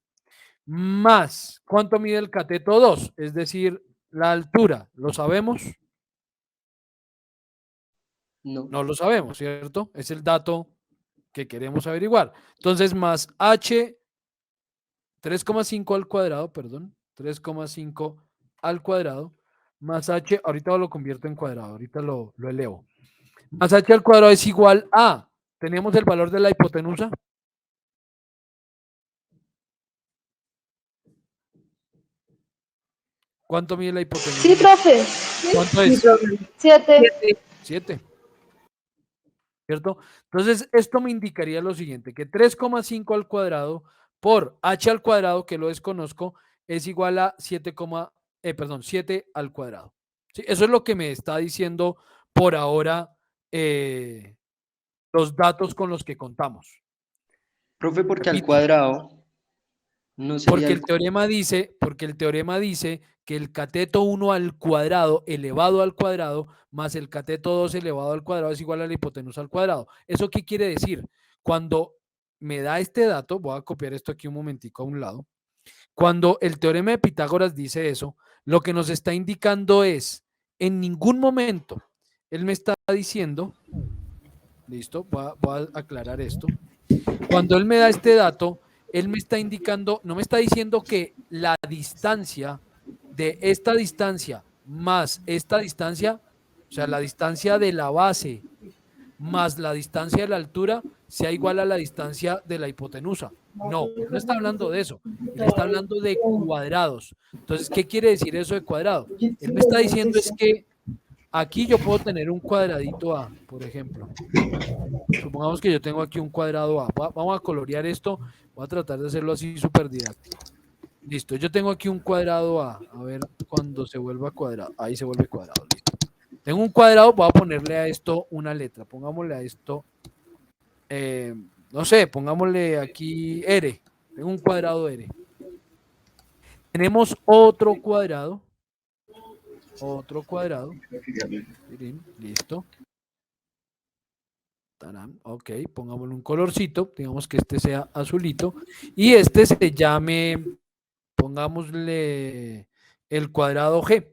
Más, ¿cuánto mide el cateto 2? Es decir, la altura, ¿lo sabemos? No. No lo sabemos, ¿cierto? Es el dato que queremos averiguar. Entonces, más h 3,5 al cuadrado, perdón, 3,5 al cuadrado, más h, ahorita lo convierto en cuadrado, ahorita lo elevo. Más h al cuadrado es igual a, tenemos el valor de la hipotenusa. ¿Cuánto mide la hipotenusa? Sí, profe. ¿Cuánto Sí, es? profe. 7. 7. ¿Cierto? Entonces, esto me indicaría lo siguiente, que 3,5 al cuadrado por h al cuadrado, que lo desconozco, es igual a 7 al cuadrado. ¿Sí? Eso es lo que me está diciendo por ahora los datos con los que contamos. Profe, porque al Repito, cuadrado no sería porque el teorema dice que el cateto 1 al cuadrado elevado al cuadrado más el cateto 2 elevado al cuadrado es igual a la hipotenusa al cuadrado. ¿Eso qué quiere decir? Cuando me da este dato, voy a copiar esto aquí un momentico a un lado. Cuando el teorema de Pitágoras dice eso, lo que nos está indicando es, en ningún momento, él me está diciendo, listo, voy a aclarar esto. Cuando él me da este dato, él me está indicando, no me está diciendo que la distancia de esta distancia más esta distancia, o sea, la distancia de la base más la distancia de la altura sea igual a la distancia de la hipotenusa. No, él no está hablando de eso. Él está hablando de cuadrados. Entonces, ¿qué quiere decir eso de cuadrado? Él me está diciendo es que aquí yo puedo tener un cuadradito A, por ejemplo. Supongamos que yo tengo aquí un cuadrado A. Vamos a colorear esto. Voy a tratar de hacerlo así súper didáctico. Listo, yo tengo aquí un cuadrado A. A ver cuando se vuelva cuadrado. Ahí se vuelve cuadrado. Listo. Tengo un cuadrado, voy a ponerle a esto una letra. Pongámosle a esto, no sé, pongámosle aquí R. Tengo un cuadrado R. Tenemos otro cuadrado. Otro cuadrado. Listo. Tarán, ok, pongámosle un colorcito. Digamos que este sea azulito. Y este se llame, pongámosle el cuadrado G.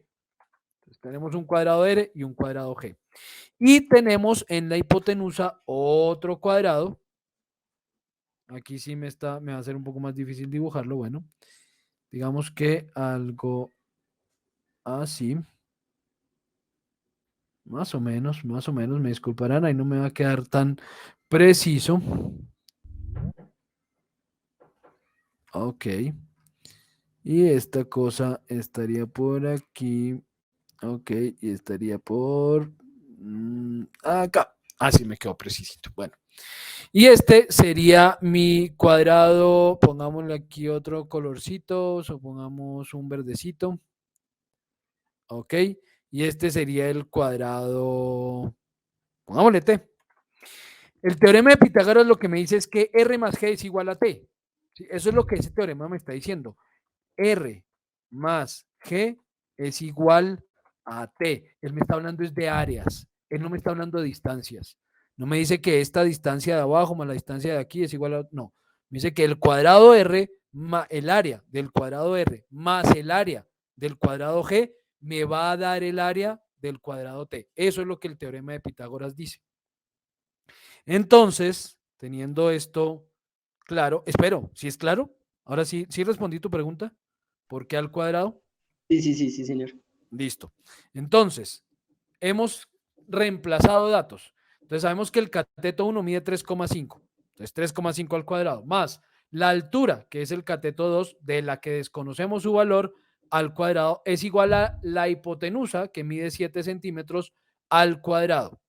Entonces, tenemos un cuadrado R y un cuadrado G. Y tenemos en la hipotenusa otro cuadrado. Aquí sí me va a ser un poco más difícil dibujarlo. Bueno, digamos que algo así. Más o menos, me disculparán, ahí no me va a quedar tan preciso. Ok. Y esta cosa estaría por aquí. Ok, y estaría por acá. Así me quedó precisito. Bueno. Y este sería mi cuadrado. Pongámosle aquí otro colorcito. Supongamos un verdecito. Ok. Y este sería el cuadrado. Pongámosle T. El teorema de Pitágoras lo que me dice es que R más G es igual a T. ¿Sí? Eso es lo que ese teorema me está diciendo. R más G es igual a T. Él me está hablando es de áreas. Él no me está hablando de distancias. No me dice que esta distancia de abajo más la distancia de aquí es igual a... No. Me dice que el cuadrado R más el área del cuadrado R más el área del cuadrado G me va a dar el área del cuadrado T. Eso es lo que el teorema de Pitágoras dice. Entonces, teniendo esto claro, espero, ¿sí es claro? Ahora sí, ¿sí respondí tu pregunta? ¿Por qué al cuadrado? Sí, señor. Listo. Entonces, hemos reemplazado datos. Entonces, sabemos que el cateto 1 mide 3,5. Entonces, 3,5 al cuadrado, más la altura, que es el cateto 2, de la que desconocemos su valor, al cuadrado, es igual a la hipotenusa, que mide 7 centímetros, al cuadrado.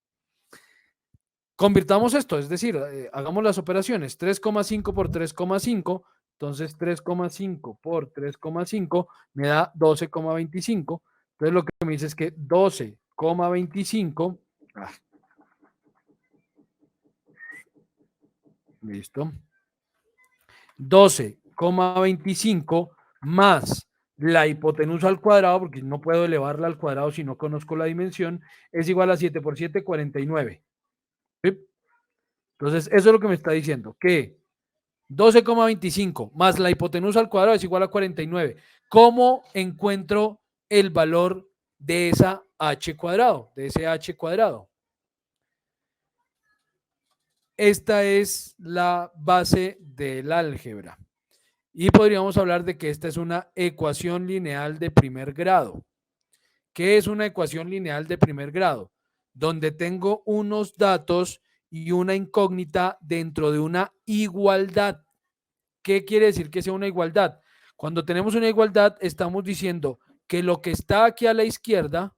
Convirtamos esto, es decir, hagamos las operaciones, 3,5 por 3,5, entonces 3,5 por 3,5 me da 12,25. Entonces lo que me dice es que 12,25, listo, 12,25 más la hipotenusa al cuadrado, porque no puedo elevarla al cuadrado si no conozco la dimensión, es igual a 7 por 7, 49. ¿Sí? Entonces, eso es lo que me está diciendo, que 12,25 más la hipotenusa al cuadrado es igual a 49. ¿Cómo encuentro el valor de esa h cuadrado, de ese h cuadrado? Esta es la base del álgebra. Y podríamos hablar de que esta es una ecuación lineal de primer grado. ¿Qué es una ecuación lineal de primer grado? Donde tengo unos datos y una incógnita dentro de una igualdad. ¿Qué quiere decir que sea una igualdad? Cuando tenemos una igualdad, estamos diciendo que lo que está aquí a la izquierda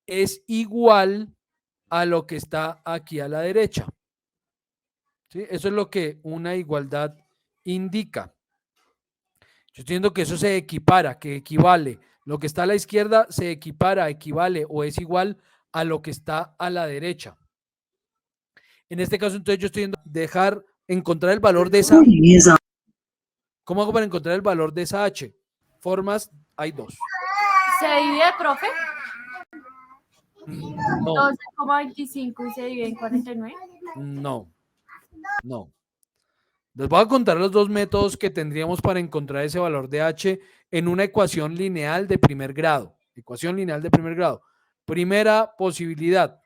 es igual a lo que está aquí a la derecha. ¿Sí? Eso es lo que una igualdad indica. Yo entiendo que eso se equipara, que equivale. Lo que está a la izquierda se equipara, equivale o es igual a lo que está a la derecha. En este caso, entonces, yo estoy encontrar el valor de esa. ¿Cómo hago para encontrar el valor de esa h? Formas, hay dos. ¿Se divide, profe? No, 12,25 y se divide en 49. no. Les voy a contar los dos métodos que tendríamos para encontrar ese valor de h en una ecuación lineal de primer grado. Ecuación lineal de primer grado. Primera posibilidad,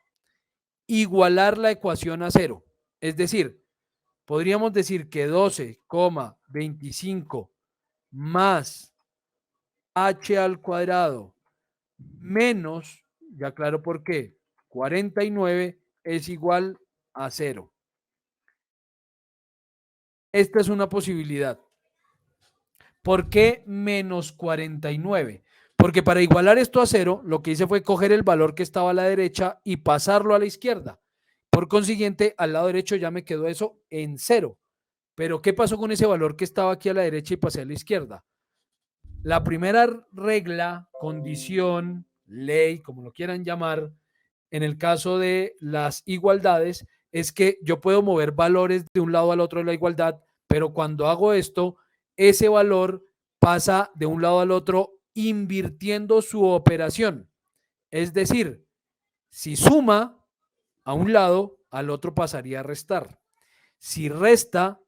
igualar la ecuación a cero. Es decir, podríamos decir que 12,25 más h al cuadrado menos, ya claro por qué, 49 es igual a 0. Esta es una posibilidad. ¿Por qué menos 49? Porque para igualar esto a 0, lo que hice fue coger el valor que estaba a la derecha y pasarlo a la izquierda. Por consiguiente, al lado derecho ya me quedó eso en 0. Pero ¿qué pasó con ese valor que estaba aquí a la derecha y pasé a la izquierda? La primera regla, condición, ley, como lo quieran llamar, en el caso de las igualdades, es que yo puedo mover valores de un lado al otro de la igualdad, pero cuando hago esto, ese valor pasa de un lado al otro invirtiendo su operación. Es decir, si suma a un lado, al otro pasaría a restar. Si resta,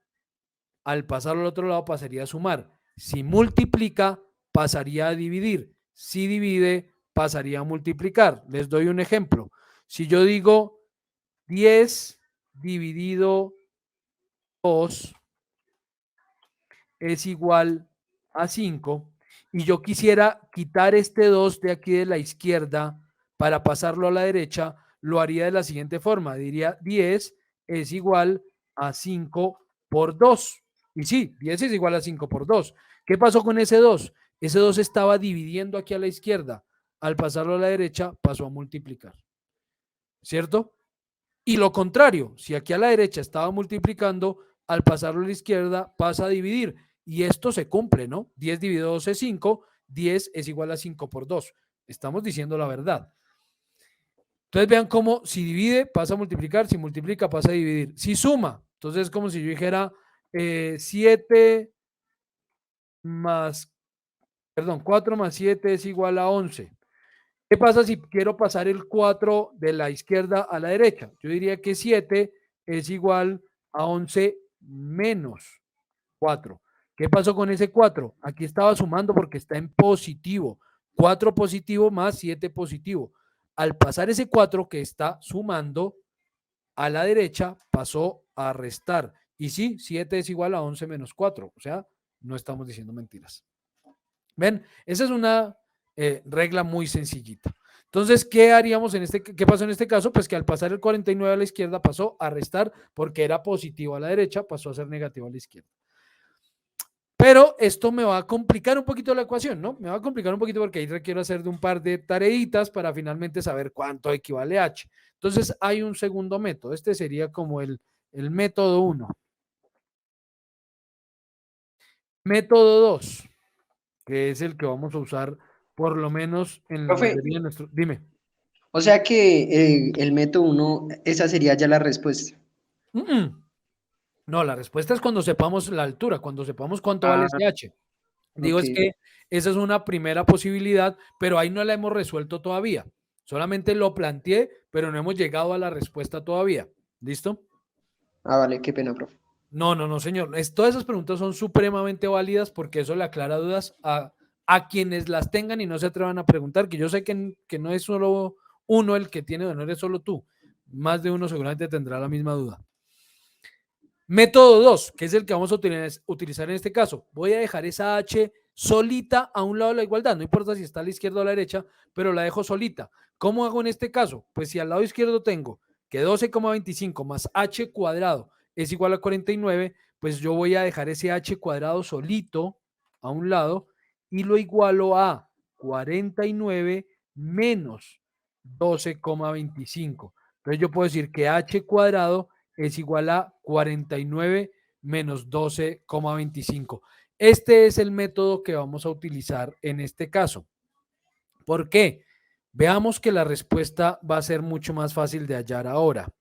al pasar al otro lado pasaría a sumar. Si multiplica, pasaría a dividir. Si divide, pasaría a multiplicar. Les doy un ejemplo. Si yo digo 10 dividido 2 es igual a 5 y yo quisiera quitar este 2 de aquí de la izquierda para pasarlo a la derecha, lo haría de la siguiente forma. Diría 10 es igual a 5 por 2. Y sí, 10 es igual a 5 por 2. ¿Qué pasó con ese 2? Ese 2 estaba dividiendo aquí a la izquierda. Al pasarlo a la derecha, pasó a multiplicar. ¿Cierto? Y lo contrario, si aquí a la derecha estaba multiplicando, al pasarlo a la izquierda, pasa a dividir. Y esto se cumple, ¿no? 10 dividido 2 es 5, 10 es igual a 5 por 2. Estamos diciendo la verdad. Entonces vean cómo si divide pasa a multiplicar, si multiplica pasa a dividir. Si suma, entonces es como si yo dijera 4 más 7 es igual a 11. ¿Qué pasa si quiero pasar el 4 de la izquierda a la derecha? Yo diría que 7 es igual a 11 menos 4. ¿Qué pasó con ese 4? Aquí estaba sumando porque está en positivo. 4 positivo más 7 positivo. Al pasar ese 4 que está sumando a la derecha, pasó a restar. Y sí, 7 es igual a 11 menos 4. O sea, no estamos diciendo mentiras. ¿Ven? Esa es una regla muy sencillita. Entonces, ¿qué haríamos qué pasó en este caso? Pues que al pasar el 49 a la izquierda pasó a restar porque era positivo a la derecha, pasó a ser negativo a la izquierda. Pero esto me va a complicar un poquito la ecuación, ¿no? Me va a complicar un poquito porque ahí requiero hacer de un par de tareitas para finalmente saber cuánto equivale a H. Entonces, hay un segundo método. Este sería como el método 1. Método 2, que es el que vamos a usar por lo menos en la Profe, mayoría de nuestros. Dime. o sea que el método 1, esa sería ya la respuesta. No, la respuesta es cuando sepamos la altura, cuando sepamos cuánto vale ese H. Digo, es Ok. que esa es una primera posibilidad, pero ahí no la hemos resuelto todavía. Solamente lo planteé, pero no hemos llegado a la respuesta todavía. ¿Listo? Ah, vale, qué pena, profe. No, no, no, señor. Todas esas preguntas son supremamente válidas porque eso le aclara dudas a quienes las tengan y no se atrevan a preguntar, que yo sé que no es solo uno el que tiene, no eres solo tú. Más de uno seguramente tendrá la misma duda. Método 2, que es el que vamos a utilizar en este caso. Voy a dejar esa H solita a un lado de la igualdad. No importa si está a la izquierda o a la derecha, pero la dejo solita. ¿Cómo hago en este caso? Pues si al lado izquierdo tengo que 12,25 más H cuadrado es igual a 49, pues yo voy a dejar ese H cuadrado solito a un lado y lo igualo a 49 menos 12,25. Entonces yo puedo decir que H cuadrado es igual a 49 menos 12,25. Este es el método que vamos a utilizar en este caso. ¿Por qué? Veamos que la respuesta va a ser mucho más fácil de hallar ahora.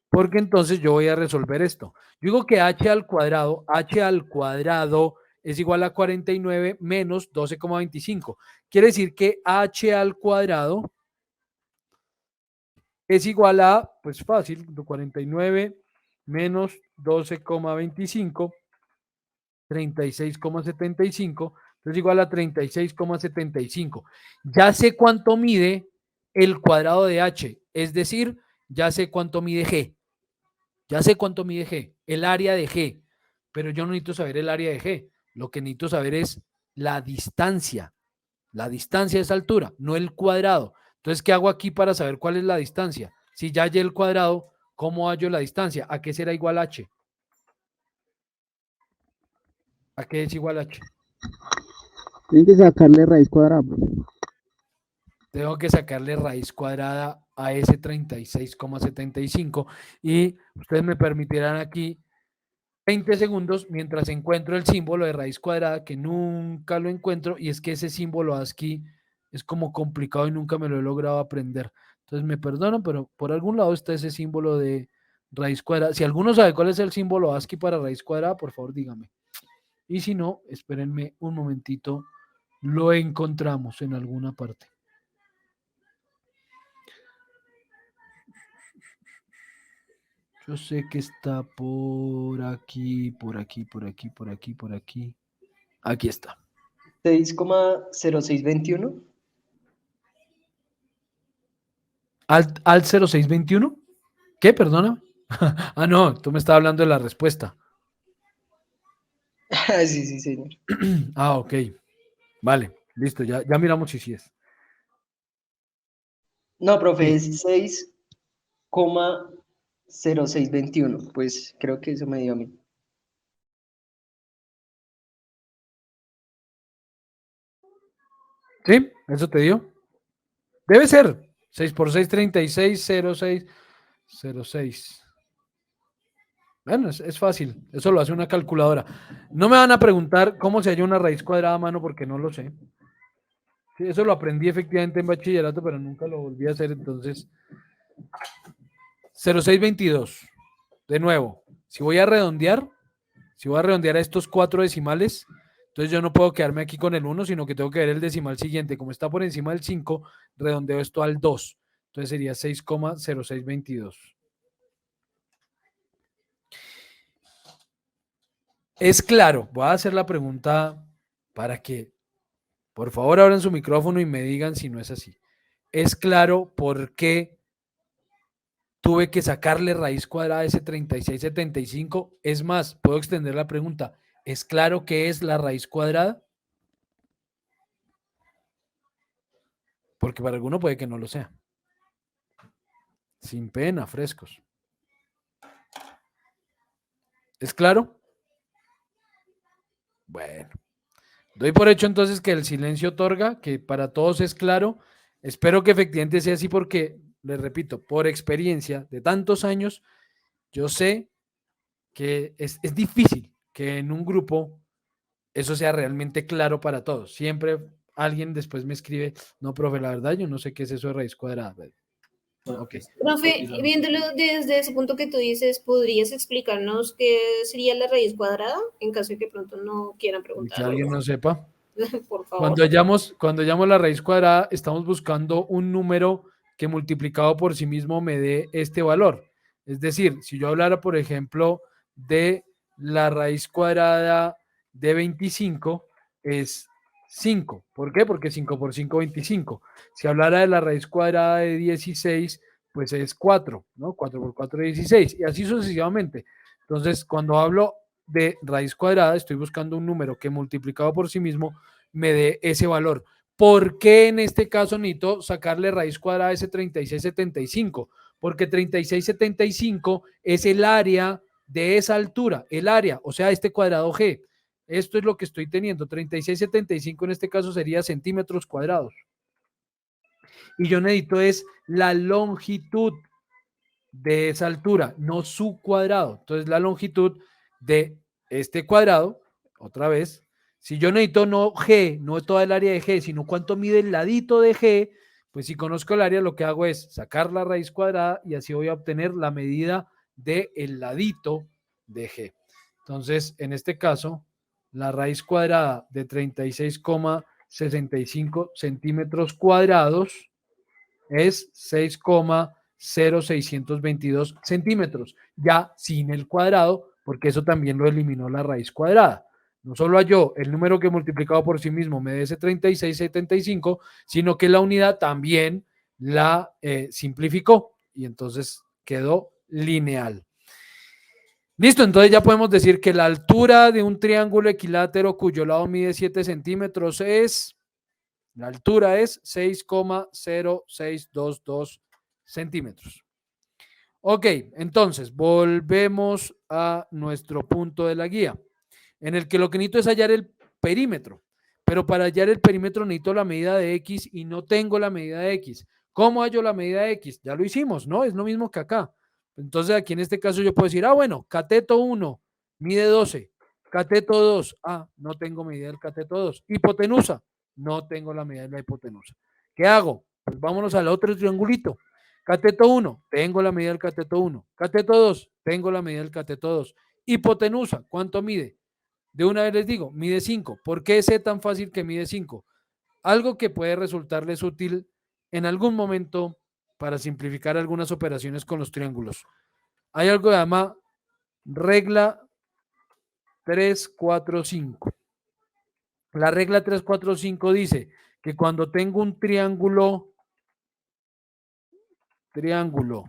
Porque entonces yo voy a resolver esto. Yo digo que h al cuadrado es igual a 49 menos 12,25. Quiere decir que h al cuadrado es igual a, pues fácil, 49 menos 12,25, 36,75, entonces igual a 36,75. Ya sé cuánto mide el cuadrado de h, es decir, ya sé cuánto mide g. Ya sé cuánto mide g, el área de g, pero yo no necesito saber el área de g. Lo que necesito saber es la distancia de esa altura, no el cuadrado. Entonces, ¿qué hago aquí para saber cuál es la distancia? Si ya hallé el cuadrado, ¿cómo hallo la distancia? ¿A qué será igual h? ¿A qué es igual h? Tienen que sacarle raíz cuadrada, profe. Tengo que sacarle raíz cuadrada a ese 36,75 y ustedes me permitirán aquí 20 segundos mientras encuentro el símbolo de raíz cuadrada, que nunca lo encuentro, y es que ese símbolo ASCII es como complicado y nunca me lo he logrado aprender. Entonces me perdonan, pero por algún lado está ese símbolo de raíz cuadrada. Si alguno sabe cuál es el símbolo ASCII para raíz cuadrada, por favor dígame. Y si no, espérenme un momentito, lo encontramos en alguna parte. Yo sé que está por aquí, por aquí, por aquí, por aquí, por aquí. Aquí está. 6,0621. ¿Al 0621? ¿Qué? Perdona. Ah, no, tú me estabas hablando de la respuesta. Sí, sí, señor. Ah, ok. Vale, listo, ya miramos si sí es. No, profe, Sí. es 6,0621. Pues creo que eso me dio a mí. ¿Sí? ¿Eso te dio? Debe ser. 6 por 6, 36, 06, 06. Bueno, es fácil. Eso lo hace una calculadora. No me van a preguntar cómo se halla una raíz cuadrada a mano porque no lo sé. Sí, eso lo aprendí efectivamente en bachillerato, pero nunca lo volví a hacer. Entonces, 0622. De nuevo, si voy a redondear a estos 4 decimales, entonces yo no puedo quedarme aquí con el 1, sino que tengo que ver el decimal siguiente. Como está por encima del 5, redondeo esto al 2. Entonces sería 6,0622. Es claro, voy a hacer la pregunta para que, por favor, abran su micrófono y me digan si no es así. Es claro por qué tuve que sacarle raíz cuadrada a ese 36,75. Es más, puedo extender la pregunta. ¿Es claro qué es la raíz cuadrada? Porque para alguno puede que no lo sea. Sin pena, frescos. ¿Es claro? Bueno. Doy por hecho entonces que el silencio otorga, que para todos es claro. Espero que efectivamente sea así porque, les repito, por experiencia de tantos años, yo sé que es difícil que en un grupo eso sea realmente claro para todos. Siempre alguien después me escribe, no, profe, la verdad yo no sé qué es eso de raíz cuadrada. Ok. Profe, viéndolo desde ese punto que tú dices, ¿podrías explicarnos qué sería la raíz cuadrada en caso de que pronto no quieran Que preguntar? alguien no sepa. Por favor. Cuando hallamos la raíz cuadrada, estamos buscando un número que multiplicado por sí mismo me dé este valor. Es decir, si yo hablara, por ejemplo, de la raíz cuadrada de 25, es 5. ¿Por qué? Porque 5 por 5, 25. Si hablara de la raíz cuadrada de 16, pues es 4, ¿no? 4 por 4, 16. Y así sucesivamente. Entonces, cuando hablo de raíz cuadrada, estoy buscando un número que multiplicado por sí mismo me dé ese valor. ¿Por qué en este caso necesito sacarle raíz cuadrada a ese 3675? Porque 3675 es el área de esa altura, el área, o sea, este cuadrado G. Esto es lo que estoy teniendo. 3675 en este caso sería centímetros cuadrados. Y yo necesito es la longitud de esa altura, no su cuadrado. Entonces, la longitud de este cuadrado, otra vez, si yo necesito no G, no toda el área de G, sino cuánto mide el ladito de G, pues si conozco el área, lo que hago es sacar la raíz cuadrada y así voy a obtener la medida del ladito de G. Entonces, en este caso, la raíz cuadrada de 36,65 centímetros cuadrados es 6,0622 centímetros, ya sin el cuadrado, porque eso también lo eliminó la raíz cuadrada. No solo halló el número que multiplicado por sí mismo me dé ese 36,75, sino que la unidad también la simplificó y entonces quedó lineal. Listo, entonces ya podemos decir que la altura de un triángulo equilátero cuyo lado mide 7 centímetros es... La altura es 6,0622 centímetros. Ok, entonces volvemos a nuestro punto de la guía, en el que lo que necesito es hallar el perímetro, pero para hallar el perímetro necesito la medida de X y no tengo la medida de X. ¿Cómo hallo la medida de X? Ya lo hicimos, ¿no? Es lo mismo que acá. Entonces aquí en este caso yo puedo decir, bueno, cateto 1 mide 12, cateto 2, no tengo medida del cateto 2, hipotenusa, no tengo la medida de la hipotenusa. ¿Qué hago? Pues vámonos al otro triangulito. Cateto 1, tengo la medida del cateto 1. Cateto 2, tengo la medida del cateto 2. Hipotenusa, ¿cuánto mide? De una vez les digo, mide 5. ¿Por qué sé tan fácil que mide 5? Algo que puede resultarles útil en algún momento para simplificar algunas operaciones con los triángulos. Hay algo que se llama regla 345. La regla 345 dice que cuando tengo un triángulo rectángulo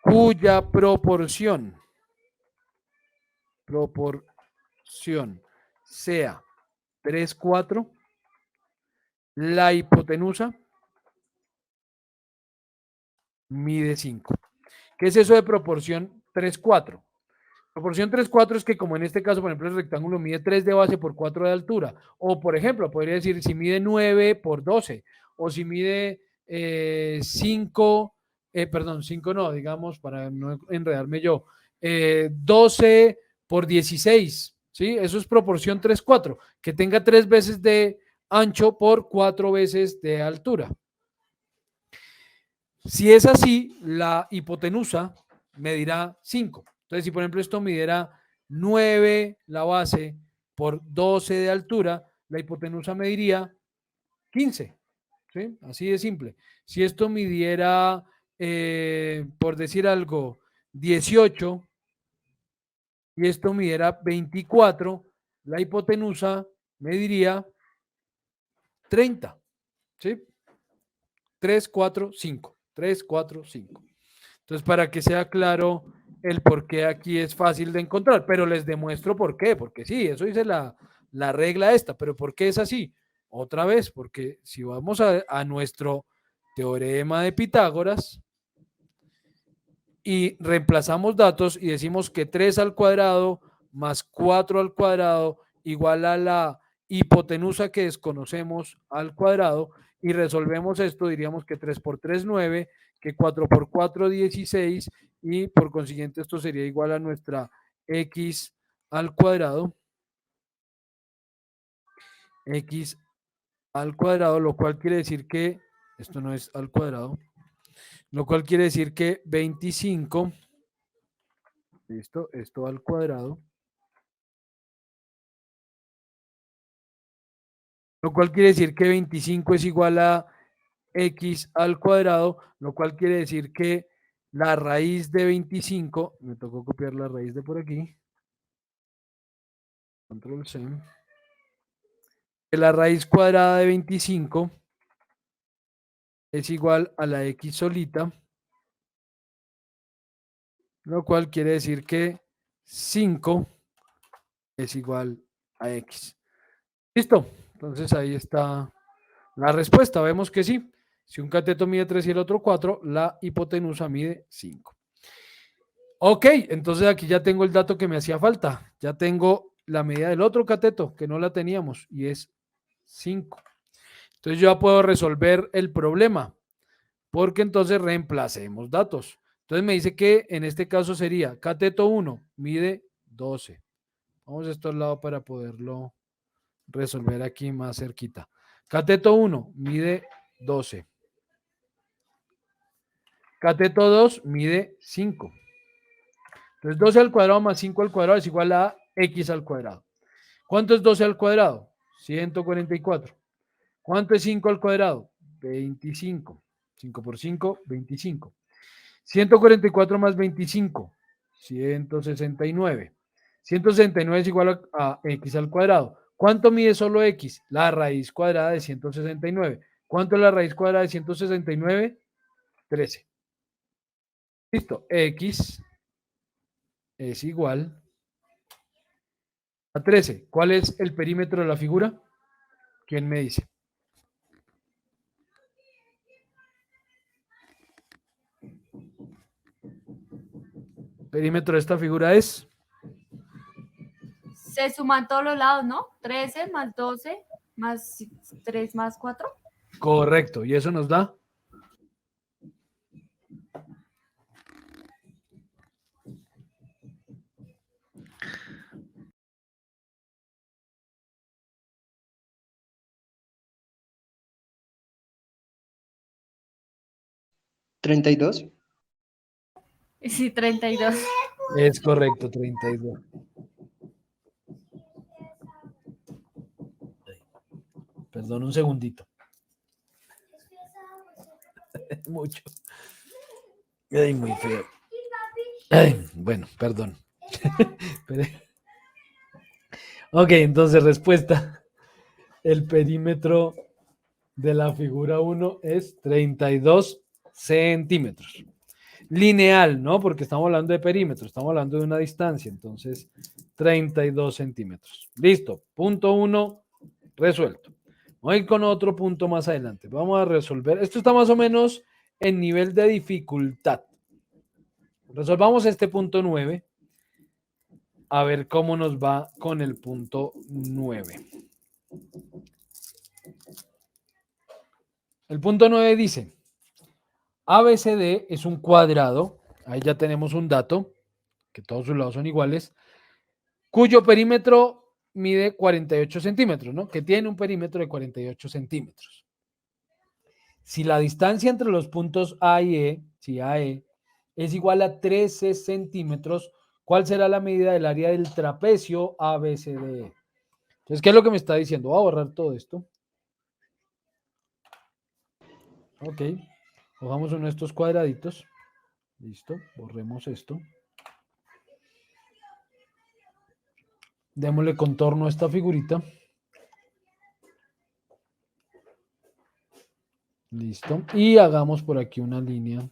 cuya proporción sea 3, 4, la hipotenusa mide 5. ¿Qué es eso de proporción 3, 4? Proporción 3, 4 es que como en este caso, por ejemplo, el rectángulo mide 3 de base por 4 de altura. O, por ejemplo, podría decir si mide 9 por 12. O si mide 5, perdón, 5 no, digamos, para no enredarme yo, 12 por 16. ¿Sí? Eso es proporción 3, 4. Que tenga 3 veces de ancho por 4 veces de altura. Si es así, la hipotenusa medirá 5. Entonces, si por ejemplo esto midiera 9 la base por 12 de altura, la hipotenusa mediría 15. ¿Sí? Así de simple. Si esto midiera, por decir algo, 18 y esto midiera 24, la hipotenusa mediría 30. ¿Sí? 3, 4, 5. 3, 4, 5. Entonces, para que sea claro el por qué aquí es fácil de encontrar, pero les demuestro por qué, porque sí, eso dice la regla esta, pero ¿por qué es así? Otra vez, porque si vamos a nuestro teorema de Pitágoras y reemplazamos datos y decimos que 3 al cuadrado más 4 al cuadrado igual a la hipotenusa que desconocemos al cuadrado y resolvemos esto, diríamos que 3 por 3, 9, que 4 por 4, 16 y por consiguiente esto sería igual a nuestra x al cuadrado, x al cuadrado, lo cual quiere decir que, esto no es al cuadrado, lo cual quiere decir que 25, listo, esto al cuadrado, lo cual quiere decir que 25 es igual a x al cuadrado, lo cual quiere decir que la raíz de 25, me tocó copiar la raíz de por aquí, control C, que la raíz cuadrada de 25 es igual a la x solita, lo cual quiere decir que 5 es igual a x. ¿Listo? Entonces ahí está la respuesta. Vemos que sí. Si un cateto mide 3 y el otro 4, la hipotenusa mide 5. Ok, entonces aquí ya tengo el dato que me hacía falta. Ya tengo la medida del otro cateto, que no la teníamos, y es 5. Entonces yo ya puedo resolver el problema, porque entonces reemplacemos datos. Entonces me dice que en este caso sería cateto 1 mide 12. Vamos a esto al lado para poderlo resolver aquí más cerquita. Cateto 1 mide 12. Cateto 2 mide 5. Entonces 12 al cuadrado más 5 al cuadrado es igual a x al cuadrado. ¿Cuánto es 12 al cuadrado? 144. ¿Cuánto es 5 al cuadrado? 25. 5 por 5, 25. 144 más 25, 169. 169 es igual a x al cuadrado. ¿Cuánto mide solo x? La raíz cuadrada de 169. ¿Cuánto es la raíz cuadrada de 169? 13. Listo. X es igual a 13. ¿Cuál es el perímetro de la figura? ¿Quién me dice? El perímetro de esta figura es... Se suman todos los lados, ¿no? 13 más 12 más 3 más 4. Correcto. ¿Y eso nos da? ¿32? Sí, 32. Es correcto, 32. Perdón, un segundito. Mucho. Ay, muy feo. Ay, bueno, perdón. Ok, entonces respuesta. El perímetro de la figura 1 es 32 centímetros. Lineal, ¿no? Porque estamos hablando de perímetro, estamos hablando de una distancia, entonces 32 centímetros. Listo, punto 1 resuelto. Vamos a ir con otro punto más adelante. Vamos a resolver, esto está más o menos en nivel de dificultad. Resolvamos este punto 9, a ver cómo nos va con el punto 9. El punto 9 dice, ABCD es un cuadrado, ahí ya tenemos un dato, que todos sus lados son iguales, cuyo perímetro mide 48 centímetros, ¿no? Que tiene un perímetro de 48 centímetros. Si la distancia entre los puntos A y E, si AE, es igual a 13 centímetros, ¿cuál será la medida del área del trapecio ABCDE? Entonces, ¿qué es lo que me está diciendo? Voy a borrar todo esto. Ok. Cojamos uno de estos cuadraditos. Listo. Borremos esto. Démosle contorno a esta figurita. Listo. Y hagamos por aquí una línea,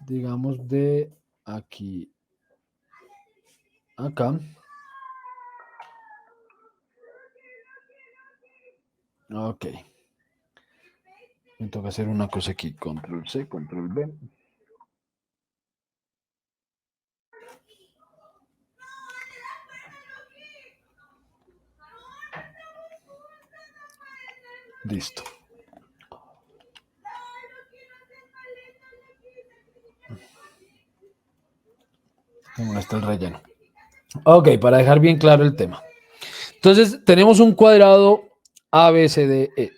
digamos, de aquí a acá. Ok. Me toca hacer una cosa aquí. Control C, control V. Listo. ¿Cómo está el relleno? Ok, para dejar bien claro el tema. Entonces, tenemos un cuadrado A, B, C, D, E.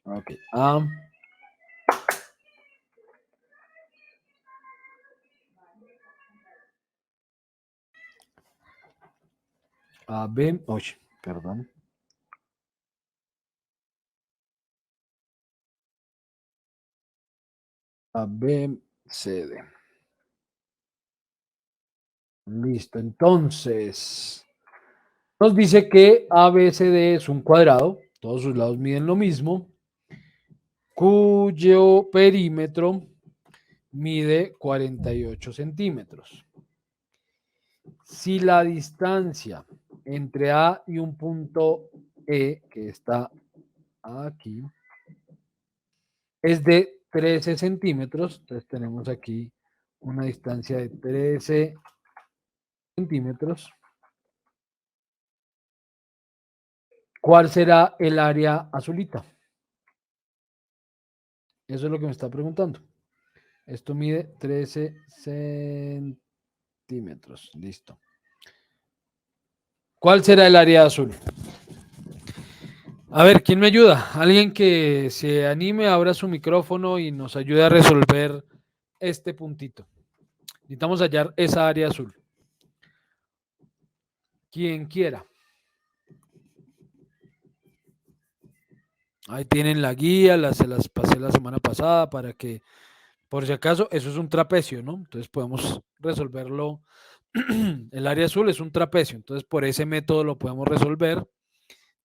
Ok. A, B, oye, perdón. A, B, C, D. Listo, entonces nos dice que ABCD es un cuadrado, todos sus lados miden lo mismo, cuyo perímetro mide 48 centímetros. Si la distancia entre A y un punto E, que está aquí, es de 13 centímetros, entonces tenemos aquí una distancia de 13 centímetros. ¿Cuál será el área azulita? Eso es lo que me está preguntando. Esto mide 13 centímetros. Listo. ¿Cuál será el área azul? A ver, ¿quién me ayuda? Alguien que se anime, abra su micrófono y nos ayude a resolver este puntito. Necesitamos hallar esa área azul. Quien quiera. Ahí tienen la guía, se las pasé la semana pasada para que, por si acaso, eso es un trapecio, ¿no? Entonces podemos resolverlo. El área azul es un trapecio, entonces por ese método lo podemos resolver.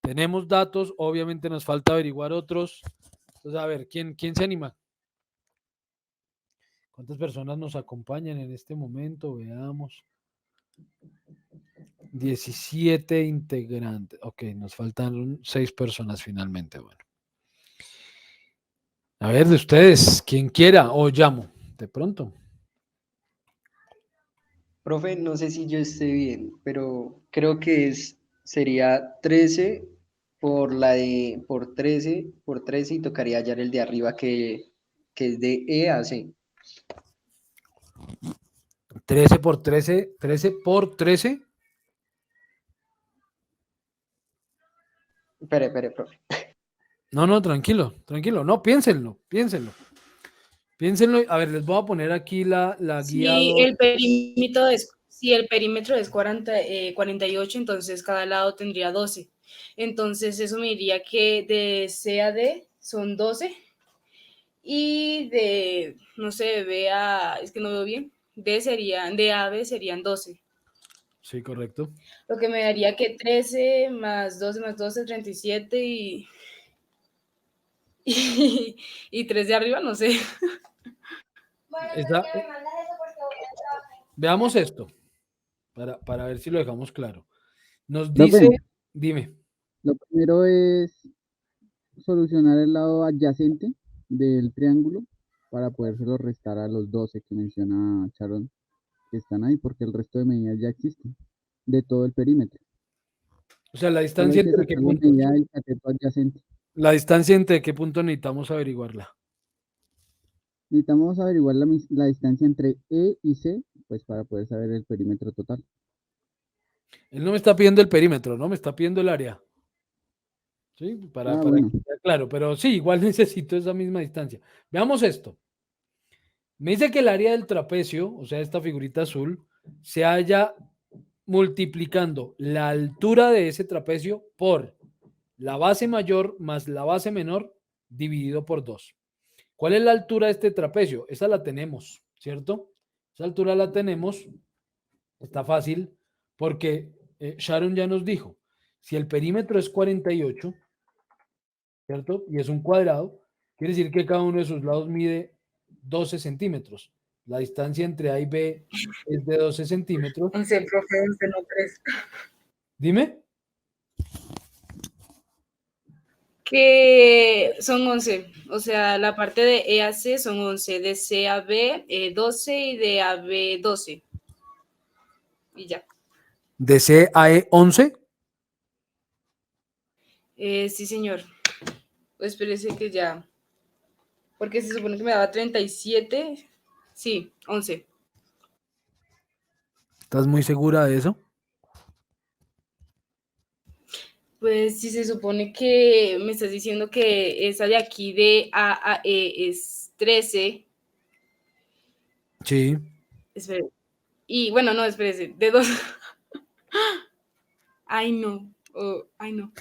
Tenemos datos, obviamente nos falta averiguar otros. Entonces, a ver, ¿quién se anima? ¿Cuántas personas nos acompañan en este momento? Veamos. 17 integrantes. Ok, nos faltan 6 personas finalmente. Bueno. A ver, de ustedes, quien quiera, o llamo, de pronto. Profe, no sé si yo esté bien, pero creo que sería 13 por 13 y tocaría hallar el de arriba que es de E a C. 13 por 13, 13 por 13. Espere, profe. No, tranquilo, tranquilo. No, piénsenlo. Piénsenlo. A ver, les voy a poner aquí la guía. Si el perímetro es 48, entonces cada lado tendría 12. Entonces eso me diría que de C a D son 12 y de, no sé, B a, es que no veo bien, de A a B serían 12. Sí, correcto. Lo que me daría que 13 más 12, 37 y 3 de arriba, no sé. Veamos esto, para ver si lo dejamos claro. Nos Profe, dice, dime, lo primero es solucionar el lado adyacente del triángulo para podérselo restar a los 12 que menciona Sharon que están ahí, porque el resto de medidas ya existen, de todo el perímetro. o sea, la Solo hay distancia que entre qué sacar la puntos. medida del cateto adyacente. La distancia entre qué punto necesitamos averiguarla. Necesitamos averiguar la distancia entre E y C, pues para poder saber el perímetro total. Él no me está pidiendo el perímetro, ¿no? Me está pidiendo el área. ¿Sí? Para Bueno, que quede claro, pero sí, igual necesito esa misma distancia. Veamos esto. Me dice que el área del trapecio, o sea, esta figurita azul, se halla multiplicando la altura de ese trapecio por la base mayor más la base menor dividido por 2. ¿Cuál es la altura de este trapecio? Esa la tenemos, ¿cierto? Esa altura la tenemos, está fácil, porque Sharon ya nos dijo, si el perímetro es 48, ¿cierto? Y es un cuadrado, quiere decir que cada uno de sus lados mide 12 centímetros. La distancia entre A y B es de 12 centímetros. 11, profe, 11, no 3. Dime. Que son 11, o sea, la parte de E a C son 11, de C a B 12 y de A B 12. Y ya. ¿De C a E 11? Sí, señor. Pues espérese que ya. Porque se supone que me daba 37. Sí, 11. ¿Estás muy segura de eso? Pues si se supone que me estás diciendo que esa de aquí de A a E es 13, Sí. espere, y bueno, no, espérese, de 2. Ay, no. Ay, no.